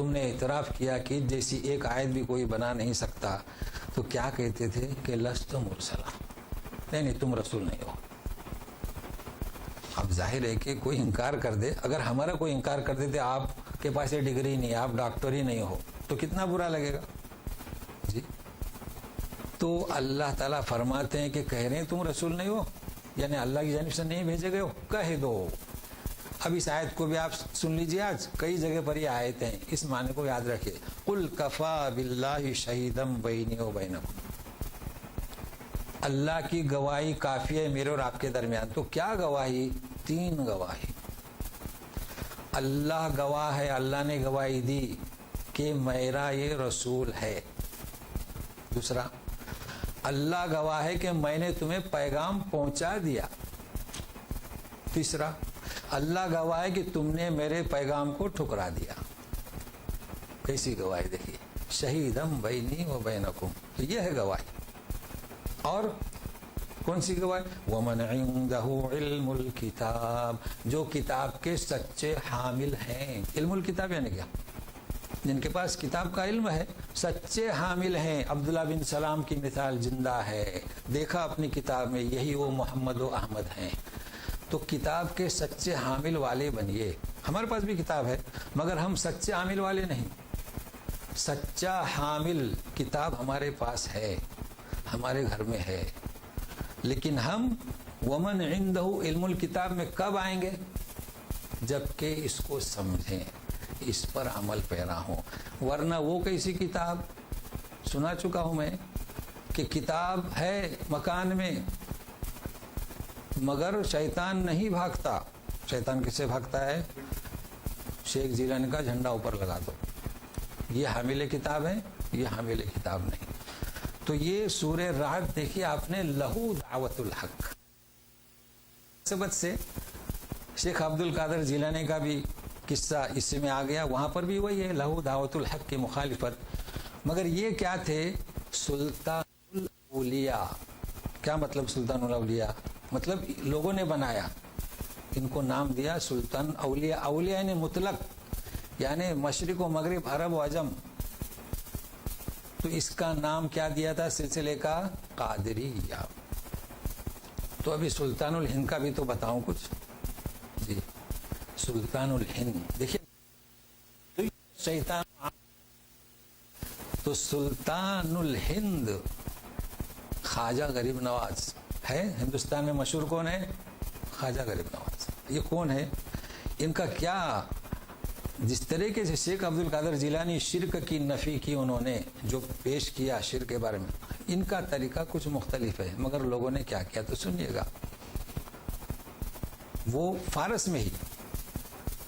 [SPEAKER 3] تم نے اعتراف کیا کہ جیسی ایک آیت بھی کوئی بنا نہیں سکتا تو کیا کہتے تھے کہ لست مرسلا، نہیں تم رسول نہیں ہو. اب ظاہر ہے کہ کوئی انکار کر دے، اگر ہمارا کوئی انکار کر دیتے آپ کے پاس یہ ڈگری نہیں، آپ ڈاکٹر ہی نہیں ہو، تو کتنا برا لگے گا جی. تو اللہ تعالیٰ فرماتے ہیں کہ کہہ رہے ہیں تم رسول نہیں ہو، یعنی اللہ کی جانب سے نہیں بھیجے گئے ہو، کہہ دو. اب اس آیت کو بھی آپ سن لیجئے، آج کئی جگہ پر یہ آیتیں ہیں، اس معنی کو یاد رکھیے. قل کفا باللہ شہیدا بینی و بینکم، اللہ کی گواہی کافی ہے میرے اور آپ کے درمیان. تو کیا گواہی؟ 3 گواہی. اللہ گواہ ہے، اللہ نے گواہی دی کہ میرا یہ رسول ہے. دوسرا، اللہ گواہ ہے کہ میں نے تمہیں پیغام پہنچا دیا. تیسرا، اللہ گواہ ہے کہ تم نے میرے پیغام کو ٹھکرا دیا. کیسی گواہی دیکھیے، شہیدم بینی و بینکم، تو یہ ہے گواہی. اور کون سی گواہی؟ وَمَنْ عِنْدَهُ عِلْمُ الْكِتَابِ، جو کتاب کے سچے حامل ہیں. علم الکتاب یعنی کیا؟ جن کے پاس کتاب کا علم ہے، سچے حامل ہیں. عبداللہ بن سلام کی مثال زندہ ہے، دیکھا اپنی کتاب میں، یہی وہ محمد و احمد ہیں. تو کتاب کے سچے حامل والے بنیے. ہمارے پاس بھی کتاب ہے مگر ہم سچے حامل والے نہیں. سچا حامل کتاب ہمارے پاس ہے، ہمارے گھر میں ہے، لیکن ہم ومن عنده علم الکتاب میں کب آئیں گے؟ جبکہ اس کو سمجھیں، اس پر عمل پیرا ہوں. ورنہ وہ کیسی کتاب؟ سنا چکا ہوں میں کہ کتاب ہے مکان میں مگر شیطان نہیں بھاگتا. شیطان کس سے بھاگتا ہے؟ شیخ جیلانی کا جھنڈا اوپر لگا دو. یہ حامل کتاب ہے، یہ حامل کتاب نہیں. تو یہ سورہ رعد دیکھیے آپ نے، لہو دعوت الحق. سبت سے شیخ عبد القادر جیلانی کا بھی قصہ اس میں آ گیا، وہاں پر بھی وہی ہے، لہو دعوت الحق کی مخالفت. مگر یہ کیا تھے؟ سلطان الاولیاء. کیا مطلب سلطان الاولیاء؟ مطلب لوگوں نے بنایا، ان کو نام دیا سلطان اولیاء. اولیاء یعنی مطلق، یعنی مشرق و مغرب، عرب و عجم. تو اس کا نام کیا دیا تھا سلسلے کا؟ قادریہ. تو ابھی سلطان الہند کا بھی تو بتاؤں کچھ جی. سلطان الہند دیکھیے، شیطان. تو سلطان الہند خواجہ غریب نواز ہے. ہندوستان میں مشہور کون ہے؟ خواجہ غریب نواز. یہ کون ہے؟ ان کا کیا، جس طریقے سے شیخ عبد القادر جیلانی شرک کی نفی کی انہوں نے جو پیش کیا شرک کے بارے میں، ان کا طریقہ کچھ مختلف ہے. مگر لوگوں نے کیا کیا تو سنیے گا. وہ فارس میں ہی،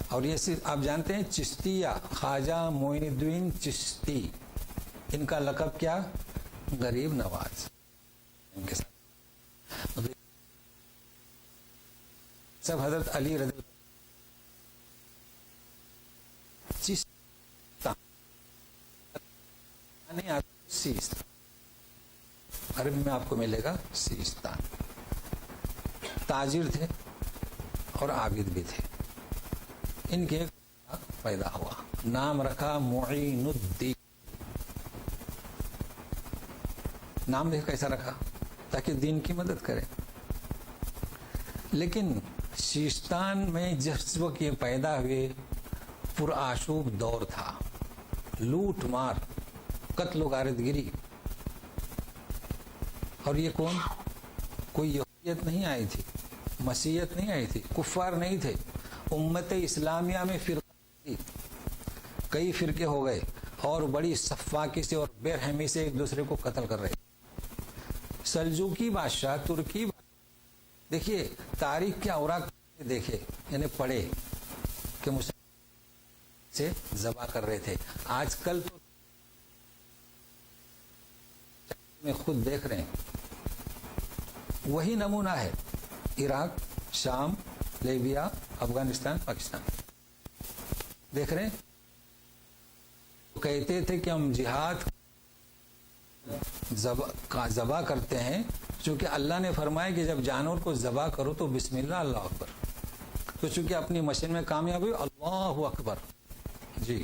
[SPEAKER 3] اور یہ صرف آپ جانتے ہیں چشتیہ، خواجہ معین الدین چشتی. ان کا لقب کیا؟ غریب نواز. ان کے ساتھ سب حضرت علی رضی اللہ سیستان، عربی میں آپ کو ملے گا سیستان. تاجر تھے اور عابد بھی تھے. ان کے پیدا ہوا، نام رکھا معین الدین. نام دیکھ کیسا رکھا؟ تاکہ دین کی مدد کرے. لیکن سیستان میں جس وقت یہ پیدا ہوئے پرآشوب دور تھا، لوٹ مار، قتل و غارت گری. اور یہ کون؟ کوئی یہودیت نہیں آئی تھی، مسیحیت نہیں آئی تھی، کفار نہیں تھے. امت اسلامیہ میں فرقے، کئی فرقے ہو گئے اور بڑی صفاقی سے اور بے رحمی سے ایک دوسرے کو قتل کر رہے. سلجوقی بادشاہ، ترکی دیکھیے، تاریخ کے اوراق دیکھے یعنی پڑھے کہ مسلمان سے ذبح کر رہے تھے. آج کل تو میں خود دیکھ رہے ہیں وہی نمونہ ہے. عراق، شام، لیبیا، افغانستان، پاکستان دیکھ رہے ہیں. کہتے تھے کہ ہم جہاد ذبح کرتے ہیں، چونکہ اللہ نے فرمایا کہ جب جانور کو ذبح کرو تو بسم اللہ، اللہ اکبر. تو چونکہ اپنی مشین میں کامیاب ہوئی، اللہ اکبر. جی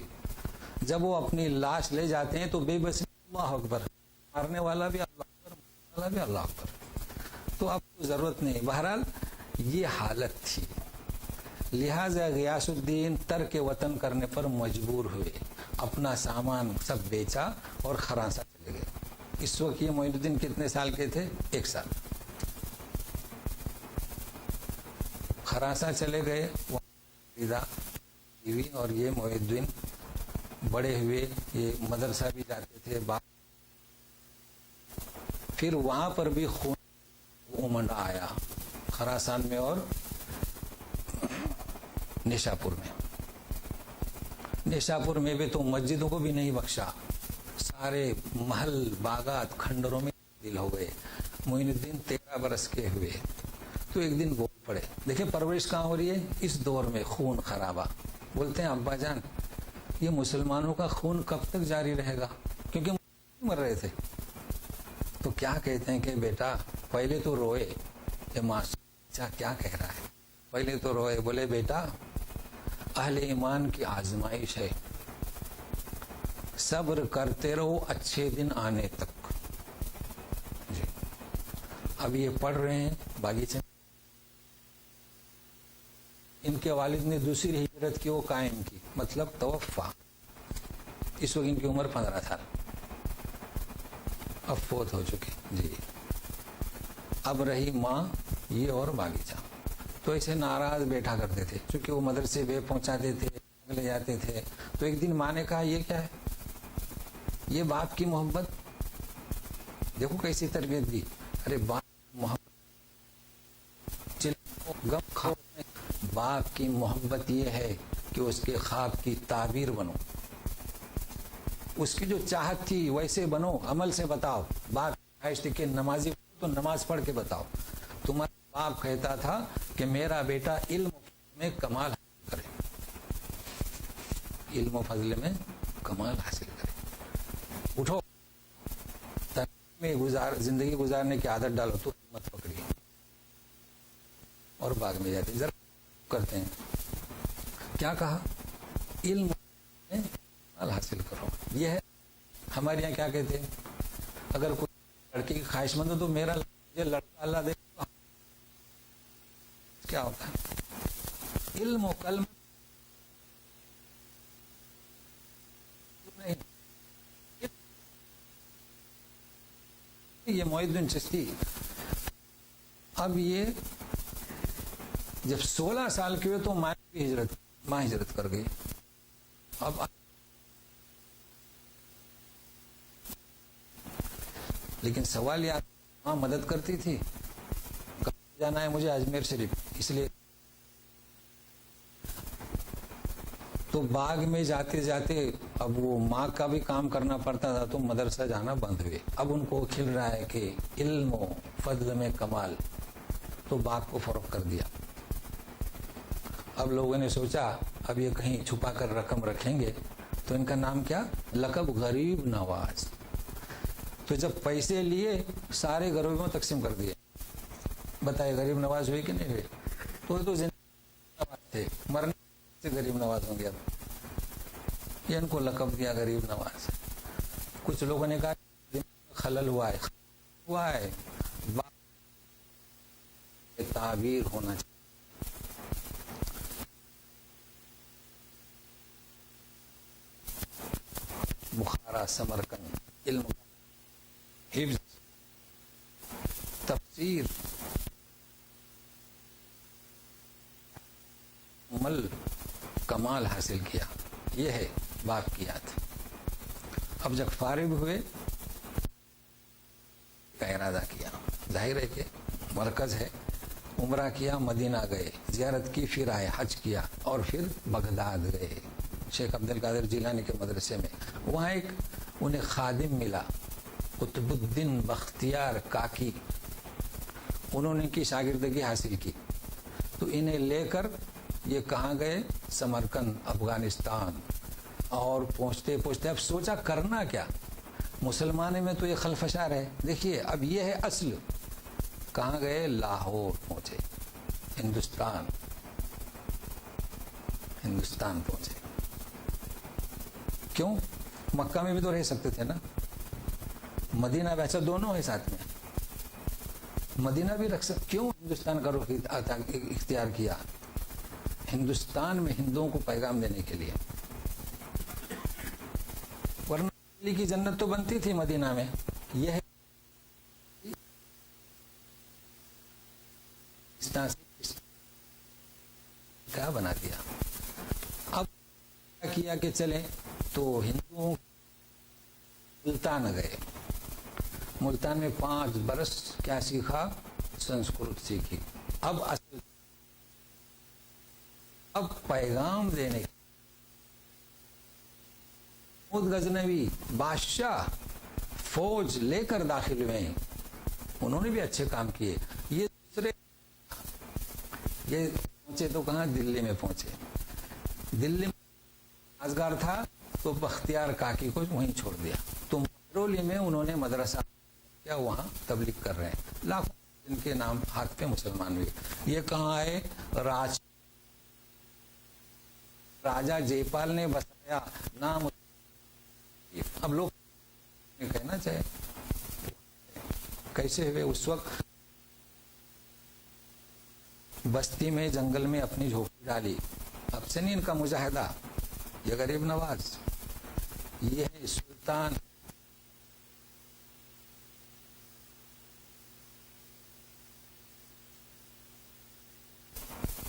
[SPEAKER 3] جب وہ اپنی لاش لے جاتے ہیں تو بے بس اللہ اکبر، مارنے والا بھی اللہ اکبر، مارنے والا بھی اللہ اکبر. تو اب کو ضرورت نہیں. بہرحال یہ حالت تھی، لہٰذا غیاث الدین ترک وطن کرنے پر مجبور ہوئے، اپنا سامان سب بیچا اور خراساں چلے گئے. اس وقت یہ معین الدین کتنے سال کے تھے؟ 1 سال. خراساں چلے گئے، بیوی اور یہ معین الدین بڑے ہوئے، یہ مدرسہ بھی جاتے تھے. پھر وہاں پر بھی خون امنڈ آیا، خراسان میں اور نیشاپور میں. نیشاپور میں بھی تو مسجدوں کو بھی نہیں بخشا، سارے محل باغات کھنڈروں میں تبدیل ہو گئے. معین الدین 13 برس کے ہوئے تو ایک دن بول پڑے، دیکھیں پرورش کہاں ہو رہی ہے اس دور میں، خون خرابہ. بولتے ہیں ابا جان یہ مسلمانوں کا خون کب تک جاری رہے گا، کیونکہ مر رہے تھے. تو کیا کہتے ہیں کہ بیٹا پہلے تو روئے، یہ ماں کیا کہہ رہا ہے، پہلے تو روئے. بولے بیٹا اہل ایمان کی آزمائش ہے، صبر کرتے رہو اچھے دن آنے تک. جی اب یہ پڑھ رہے ہیں باغیچے. ان کے والد نے دوسری ہجرت کی وہ قائم کی، مطلب توفا. اس وقت ان کی عمر 15 سال، اب فوت ہو چکی. جی اب رہی ماں یہ اور باغیچہ. تو ایسے ناراض بیٹھا کرتے تھے، چونکہ وہ مدرسے بے پہنچاتے تھے، لے جاتے تھے. تو ایک دن ماں نے کہا یہ کیا ہے، یہ باپ کی محبت، دیکھو کیسی تربیت دی. ارے باپ محبت غم کھاؤ، باپ کی محبت یہ ہے کہ اس کے خواب کی تعبیر بنو، اس کی جو چاہت تھی ویسے بنو، عمل سے بتاؤ. باپ خواہش تھی کہ نمازی تو نماز پڑھ کے بتاؤ. تمہارا باپ کہتا تھا کہ میرا بیٹا علم میں کمال حاصل کرے، علم و فضل میں کمال حاصل کرے. اٹھو میں زندگی گزارنے کی عادت ڈالو. تو مت پکڑیے اور باغ میں جاتے ذرا کرتے ہیں. کیا کہا؟ علم میں کمال حاصل کرو. یہ ہے ہمارے یہاں کیا کہتے ہیں، اگر کوئی لڑکی کی خواہش مند ہو تو میرا لڑکا اللہ دے. کیا ہوتا ہے علم و قلم نہیں. یہ معین الدین چشتی اب یہ جب 16 سال کے ہوئے تو ماں ہجرت کر گئی. اب لیکن سوال یہ ماں مدد کرتی تھی، جانا ہے مجھے اجمیر شریف، اس لیے تو باغ میں جاتے جاتے اب وہ ماں کا بھی کام کرنا پڑتا تھا تو مدرسہ جانا بند ہوئے. اب ان کو کھل رہا ہے کہ علم و فضل میں کمال، تو باغ کو فروخت کر دیا. اب لوگوں نے سوچا اب یہ کہیں چھپا کر رقم رکھیں گے تو ان کا نام کیا، لقب غریب نواز. تو جب پیسے لیے سارے غریبوں میں تقسیم کر دیے. بتائے غریب نواز ہوئے کہ نہیں ہوئے؟ تو زندگی نواز تھے، مرنے سے غریب نواز ہوں گے. اب یہ ان کو لقب دیا غریب نواز. کچھ لوگوں نے کہا خلل ہوا ہے تعبیر ہونا چاہیے. بخارا، سمرقند، علم، حفظ، تفسیر، عمل، کمال حاصل کیا. یہ ہے باپ کی یاد. اب جب فارغ ہوئے کا ارادہ کیا، ظاہر ہے کہ مرکز ہے، عمرہ کیا، مدینہ گئے، زیارت کی، پھر آئے، حج کیا اور پھر بغداد گئے شیخ عبد القادر جیلانی کے مدرسے میں. وہاں ایک انہیں خادم ملا، قطب الدین بختیار کاکی. انہوں نے کی شاگردگی حاصل کی تو انہیں لے کر یہ کہاں گئے، سمرقند، افغانستان. اور پہنچتے پہنچتے اب سوچا کرنا کیا، مسلمانوں میں تو یہ خلفشار ہے. دیکھیے اب یہ ہے اصل. کہاں گئے، لاہور پہنچے، ہندوستان پہنچے. کیوں؟ مکہ میں بھی تو رہ سکتے تھے نا, مدینہ ویسا دونوں ہے ساتھ میں, مدینہ بھی رکھ سکتے, کیوں ہندوستان کا رخ اختیار کیا؟ ہندوستان میں ہندوؤں کو پیغام دینے کے لیے, ورنہ دلی کی جنت تو بنتی تھی مدینہ میں. یہ ہے کیا بنا دیا. اب کیا کہ چلیں تو ہندوؤں ملتان گئے, ملتان میں 5 برس کیا سیکھا؟ سنسکرت سیکھی. اب پیغام دینے غزنوی بادشاہ فوج لے کر داخل ہوئے, انہوں نے بھی اچھے کام کیے. یہ دوسرے یہ پہنچے تو کہاں؟ دلی میں پہنچے. دلی میں ازگار تھا تو بختیار کاکی کو وہیں چھوڑ دیا. تو مہرولی میں انہوں نے مدرسہ کیا, وہاں تبلیغ کر رہے ہیں, لاکھوں ان کے نام ہاتھ پہ مسلمان ہوئے. یہ کہاں آئے؟ راجا جے پال نے بسایا نام. اب لوگ کہنا چاہے کیسے ہوئے؟ اس وقت بستی میں جنگل میں اپنی جھوپڑی ڈالی. اب سے نہیں ان کا مجاہدہ. یہ غریب نواز, یہ ہے سلطان.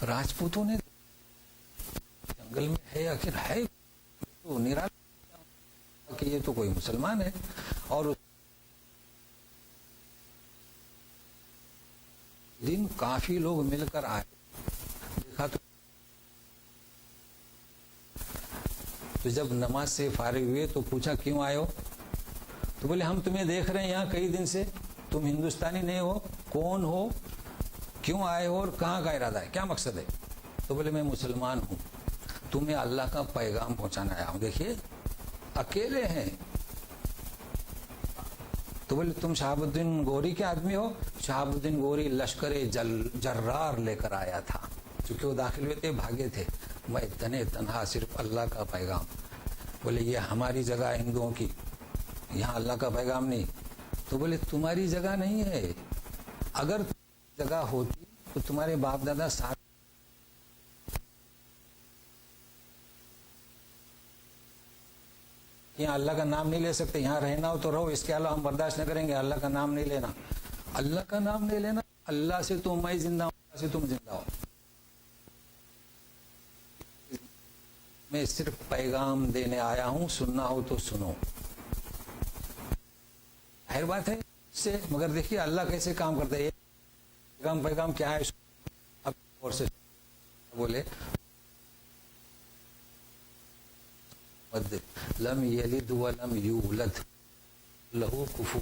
[SPEAKER 3] راجپوتوں نے جنگل میں ہے, آخر ہے تو نرالا کہ یہ تو کوئی مسلمان ہے. اور دن کافی لوگ مل کر آئے, دیکھا تو جب نماز سے فارغ ہوئے تو پوچھا کیوں آئے ہو؟ تو بولے ہم تمہیں دیکھ رہے ہیں یہاں کئی دن سے, تم ہندوستانی نہیں ہو, کون ہو, کیوں آئے ہو اور کہاں کا ارادہ ہے, کیا مقصد ہے؟ تو بولے میں مسلمان ہوں, تمہیں اللہ کا پیغام پہنچانا آیا ہوں. دیکھیے اکیلے ہیں. تو بولے تم شہاب الدین گوری کے آدمی ہو؟ شہاب الدین گوری لشکر جرار لے کر آیا تھا, چونکہ وہ داخل ہوئے تھے, بھاگے تھے. میں تنہا صرف اللہ کا پیغام. بولے یہ ہماری جگہ ہے ہندوؤں کی, یہاں اللہ کا پیغام نہیں. تو بولے تمہاری جگہ نہیں ہے, اگر جگہ ہوتی تو تمہارے باپ دادا ساتھ یہاں اللہ کا نام نہیں لے سکتے. یہاں رہنا ہو تو رہو, اس کے علاوہ ہم برداشت نہ کریں گے. اللہ کا نام نہیں لینا, اللہ کا نام نہیں لینا. اللہ سے تو میں زندہ ہوں, اللہ سے تم زندہ ہو. میں صرف پیغام دینے آیا ہوں, سننا ہو تو سنو. ظاہر بات ہے سے, مگر دیکھیے اللہ کیسے کام کرتا ہے. پیغام کیا ہے؟ اب اور سے بولے لم یلد ولم یولد لہو کفو.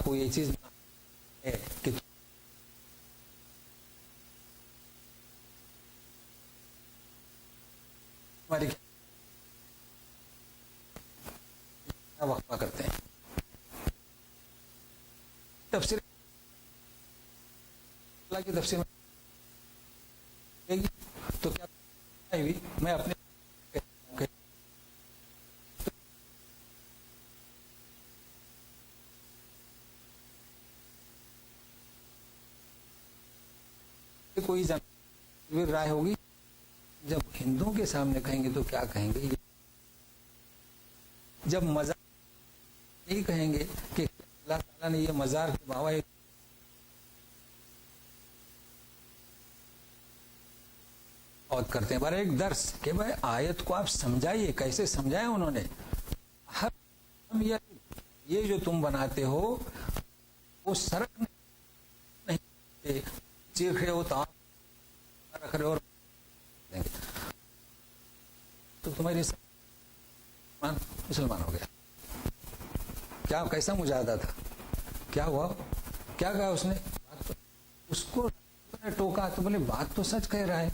[SPEAKER 3] کو یہ چیز ہے کہ ہماری وقفہ کرتے ہیں. تفسیر اللہ کی تفسیر تو کیا میں اپنے کوئی رائے ہوگی. جب ہندوؤں کے سامنے کہیں گے تو کیا کہیں گے؟ جب مزار نہیں کہیں گے کہ اللہ تعالیٰ نے یہ مزار کے بابا اور کرتے ہیں. بارے ایک درس کہ بھائی آیت کو آپ سمجھائیے, کیسے سمجھایا انہوں نے. ہم یہ جو تم بناتے ہو وہ سرک نہیں, چیخ رہے ہو تو رکھ رہے ہو تو تمہاری مسلمان ہو گیا. کیا کیسا مجاہدہ تھا, کیا ہوا, کیا کہا اس نے؟ اس کو ٹوکا تو بولے بات تو سچ کہہ رہا ہے.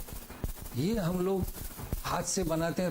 [SPEAKER 3] یہ ہم لوگ ہاتھ سے بناتے ہیں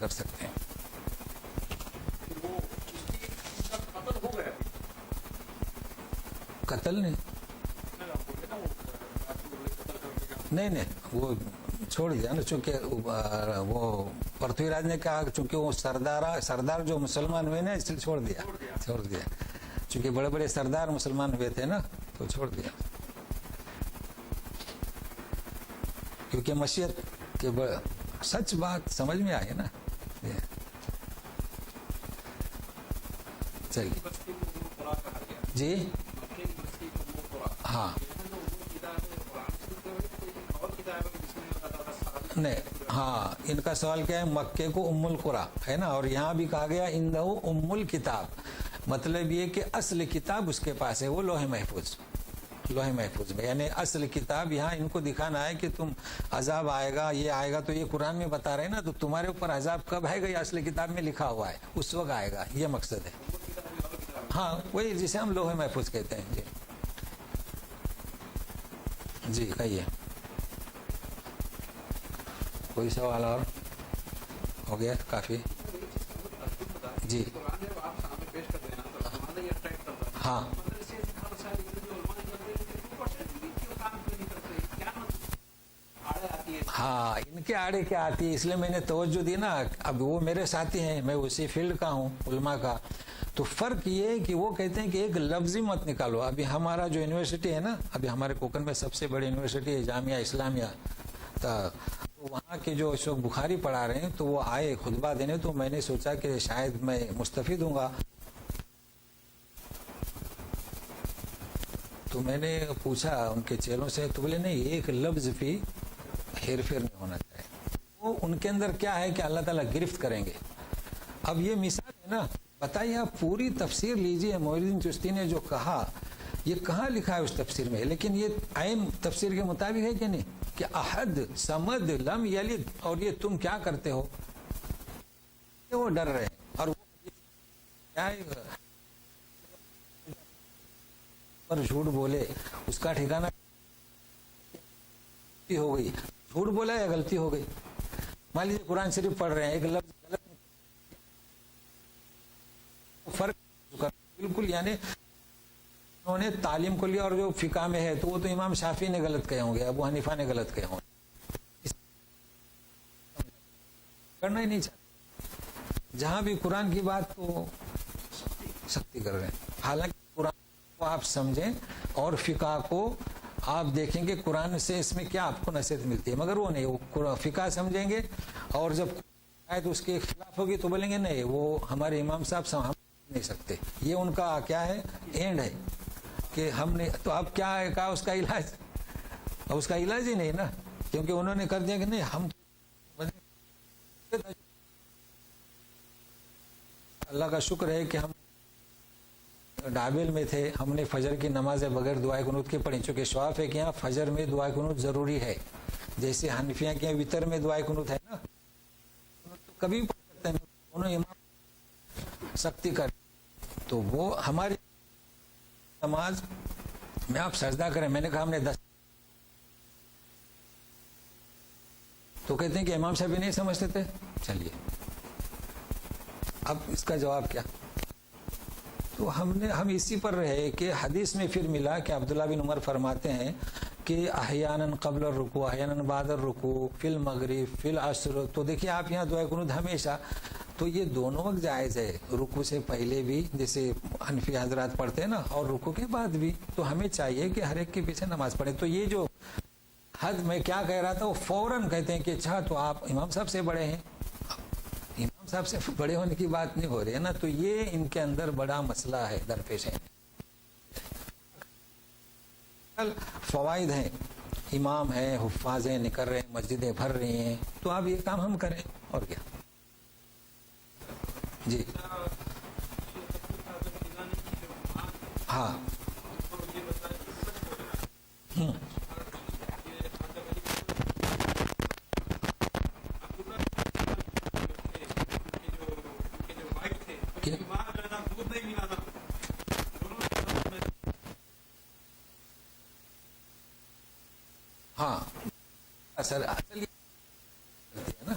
[SPEAKER 3] کر سکتے ہیں. قتل نہیں وہ چھوڑ دیا نا, چونکہ وہ پرتھوی راج نے کہا چونکہ وہ سردار جو مسلمان ہوئے نا اس لیے چھوڑ دیا چونکہ بڑے بڑے سردار مسلمان ہوئے تھے نا تو چھوڑ دیا, کیونکہ مشیت کے سچ بات سمجھ میں آئی نا. چلیے جی ہاں نہیں ہاں ان کا سوال کیا ہے, مکے کو ام القرا ہے نا, اور یہاں بھی کہا گیا اندہ ام الکتاب, مطلب یہ کہ اصل کتاب اس کے پاس ہے, وہ لوح محفوظ میں, یعنی اصل کتاب یہاں ان کو دکھانا ہے کہ تم عذاب آئے گا یہ آئے گا, تو یہ قرآن میں بتا رہے ہیں نا, تو تمہارے اوپر عذاب کب آئے گا یہ اصل کتاب میں لکھا ہوا ہے, اس وقت آئے گا, یہ مقصد ہے. ہاں وہی جسے ہم لوح محفوظ کہتے ہیں. جی کہیے, کوئی سوال اور ہو گیا کافی. جی ہاں ہاں ان کے آڑے کیا آتی ہے, اس لیے میں نے توجہ دی نا. اب وہ میرے ساتھی ہیں, میں اسی فیلڈ کا ہوں علماء کا, تو فرق یہ ہے کہ وہ کہتے ہیں کہ ایک لفظی مت نکالو. ابھی ہمارا جو یونیورسٹی ہے نا, ابھی ہمارے کوکن میں سب سے بڑی یونیورسٹی ہے جامعہ اسلامیہ, تو وہاں کے جو اس وقت بخاری پڑھا رہے ہیں تو وہ آئے خطبہ دینے, تو میں نے سوچا کہ شاید میں مستفید ہوں گا, تو میں نے پوچھا ان کے چیلوں سے, تو بولے نہیں ایک لفظ بھی ہیر پھیر نہیں ہونا چاہیے. وہ ان کے اندر کیا ہے کہ اللہ تعالیٰ گرفت کریں گے. اب یہ مثال ہے نا, بتائیے آپ پوری تفسیر لیجئے, معین الدین چشتی نے جو کہا یہ کہاں لکھا ہے اس تفسیر میں, لیکن یہ عین تفسیر کے مطابق ہے کہ نہیں, کہ احد صمد لم یلد, اور یہ تم کیا کرتے ہو, وہ ڈر رہے ہیں. اور وہ کیا پر جھوٹ بولے اس کا ٹھکانہ ہو گئی, جھوٹ بولا یا غلطی ہو گئی. مان لیجیے قرآن شریف پڑھ رہے ہیں, ایک لفظ غلط فرق بالکل, یعنی انہوں نے تعلیم کو لیا اور جو فقہ میں ہے تو وہ تو امام شافعی نے غلط کہے ہوں گے, ابو حنیفہ نے غلط کہے ہوں گے, کرنا ہی نہیں چاہتے. جہاں بھی قرآن کی بات تو سختی کر رہے ہیں, حالانکہ قرآن کو آپ سمجھیں اور فقہ کو آپ دیکھیں گے قرآن سے اس میں کیا آپ کو نصیحت ملتی ہے, مگر وہ نہیں, وہ فقہ سمجھیں گے اور جب آئے تو اس کے خلاف ہوگی تو بولیں گے نہیں وہ ہمارے امام صاحب سمجھ نہیں سکتے. یہ ان کا کیا ہے, اینڈ ہے کہ ہم نے, تو اب کیا ہے کہا اس کا علاج, اس کا علاج ہی نہیں نا, کیونکہ انہوں نے کر دیا کہ نہیں ہم, اللہ کا شکر ہے کہ ہم ڈابل میں تھے, ہم نے فجر کی نماز بغیر دعائے قنوت کے پڑھی, چونکہ شواف ہے کہ یہاں فجر میں دعائے قنوت ضروری ہے, جیسے حنفیہ کے وطر میں دعائے قنوت ہے نا, کبھی پڑھ سکتے ہیں, انہوں امام سختی کر, تو وہ ہماری نماز میں آپ سجدہ کریں, میں نے کہا ہم نے 10, تو کہتے ہیں کہ امام صاحب بھی نہیں سمجھتے تھے. چلیے اب اس کا جواب کیا, تو ہم اسی پر رہے کہ حدیث میں پھر ملا کہ عبداللہ بن عمر فرماتے ہیں کہ احیاناً قبل الرکوع احیاناً بعد الرکوع فی المغرب فی العصر. تو دیکھیے آپ یہاں دعائے قنوت ہمیشہ, تو یہ دونوں وقت جائز ہے, رکوع سے پہلے بھی جیسے حنفی حضرات پڑھتے ہیں نا, اور رکوع کے بعد بھی, تو ہمیں چاہیے کہ ہر ایک کے پیچھے نماز پڑھیں. تو یہ جو حد میں کیا کہہ رہا تھا, وہ فوراً کہتے ہیں کہ اچھا تو آپ امام صاحب سے بڑے ہیں, امام صاحب سے بڑے ہونے کی بات نہیں ہو رہی ہے نا, تو یہ ان کے اندر بڑا مسئلہ ہے, درپیش ہے. فوائد ہیں, امام ہیں, حفاظ ہیں, نکل رہے ہیں, مسجدیں بھر رہی ہیں, تو آپ یہ کام ہم کریں اور کیا. جی ہاں ہاں سر, اصل نا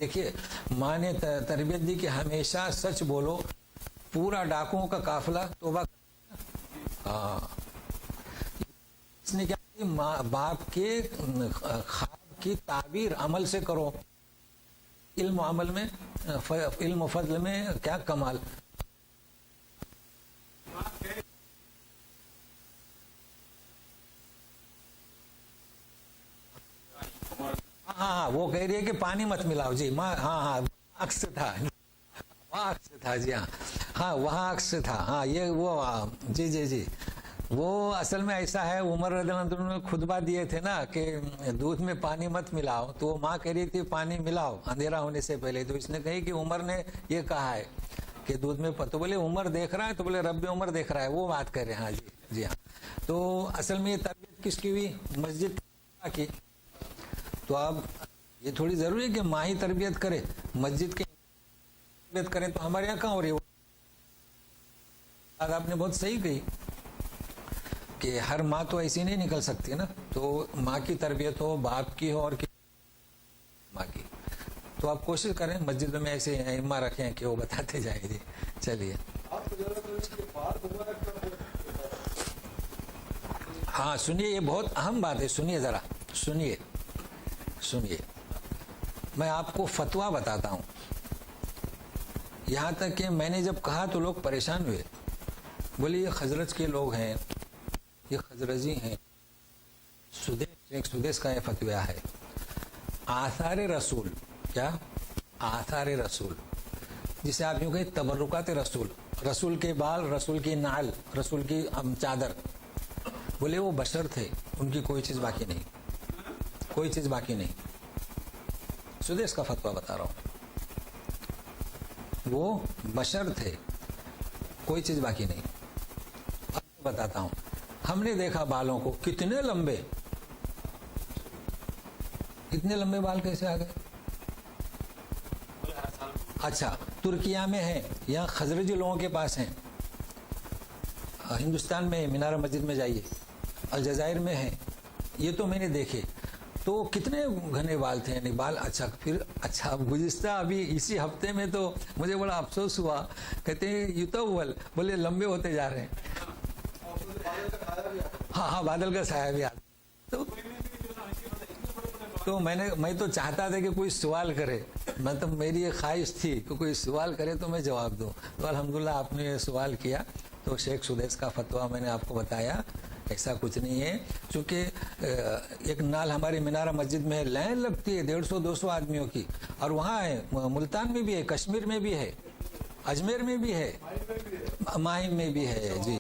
[SPEAKER 3] دیکھیے ماں نے تربیت دی کہ ہمیشہ سچ بولو، پورا ڈاکوؤں کا قافلہ توبہ. ہاں اس نے کیا کہ ماں باپ کے خواب کی تعبیر عمل سے کرو. علم و عمل میں، علم و فضل میں کیا کمال. ہاں وہ کہہ رہی ہے کہ پانی مت ملاؤ. جی ماں ہاں عکس تھا، وہاں عکس تھا. جی ہاں وہاں عکس تھا. ہاں یہ وہ جی وہ اصل میں ایسا ہے. عمر رضی اللہ عنہ نے خطبہ دیے تھے نا کہ دودھ میں پانی مت ملاؤ، تو وہ ماں کہہ رہی تھی پانی ملاؤ اندھیرا ہونے سے پہلے. تو اس نے کہی کہ عمر نے یہ کہا ہے کہ دودھ میں، تو بولے عمر دیکھ رہا ہے، تو بولے رب عمر دیکھ رہا ہے، وہ بات کر رہے ہیں. ہاں جی ہاں. تو اصل میں یہ تربیت کس کی ہوئی؟ مسجد کی. تو اب یہ تھوڑی ضروری ہے کہ ماں ہی تربیت کرے، مسجد کی تربیت کریں. تو ہمارے یہاں کہاں ہو رہی ہے؟ آپ نے بہت صحیح کہی کہ ہر ماں تو ایسی نہیں نکل سکتی نا. تو ماں کی تربیت ہو، باپ کی ہو، اور ماں کی. تو آپ کوشش کریں مسجد میں ایسے ائمہ رکھیں کہ وہ بتاتے جائیں. جی چلیے. ہاں سنیے، یہ بہت اہم بات ہے. سنیے ذرا، سنیے. میں آپ کو فتویٰ بتاتا ہوں. یہاں تک کہ میں نے جب کہا تو لوگ پریشان ہوئے. بولے یہ خزرج کے لوگ ہیں، یہ خزرجی ہیں. سدیس کا یہ فتویٰ ہے. آثار رسول، کیا آثار رسول، جسے آپ یوں کہیں تبرکات رسول، رسول کے بال، رسول کی نعل، رسول کی چادر. بولے وہ بشر تھے، ان کی کوئی چیز باقی نہیں، کوئی چیز باقی نہیں. سدیس کا فتویٰ بتا رہا ہوں. وہ بشر تھے، کوئی چیز باقی نہیں. اب بتاتا ہوں. ہم نے دیکھا بالوں کو کتنے لمبے، اتنے لمبے بال کیسے آ گئے؟ اچھا ترکیہ میں ہیں یا خزرجی لوگوں کے پاس ہیں، ہندوستان میں منارہ مسجد میں جائیے، الجزائر میں ہیں. یہ تو میں نے دیکھے. تو کتنے گھنے بال تھے، یعنی بال. اچھا گزشتہ ابھی اسی ہفتے میں تو مجھے بڑا افسوس ہوا. کہتے ہیں یوتول، بولے لمبے ہوتے جا رہے ہیں. ہاں بادل کا سایہ بھی آتا. تو میں تو چاہتا تھا کہ کوئی سوال کرے. مطلب میری یہ خواہش تھی کہ کوئی سوال کرے تو میں جواب دوں. تو الحمدللہ آپ نے یہ سوال کیا. تو شیخ سدیس کا فتویٰ میں نے آپ کو بتایا. ایسا کچھ نہیں ہے. چونکہ ایک نال ہماری منارہ مسجد میں لائن لگتی ہے 150-200 آدمیوں کی. اور وہاں ہے ملتان میں بھی ہے، کشمیر میں بھی ہے، اجمیر میں بھی ہے، ماہم میں بھی ہے. جی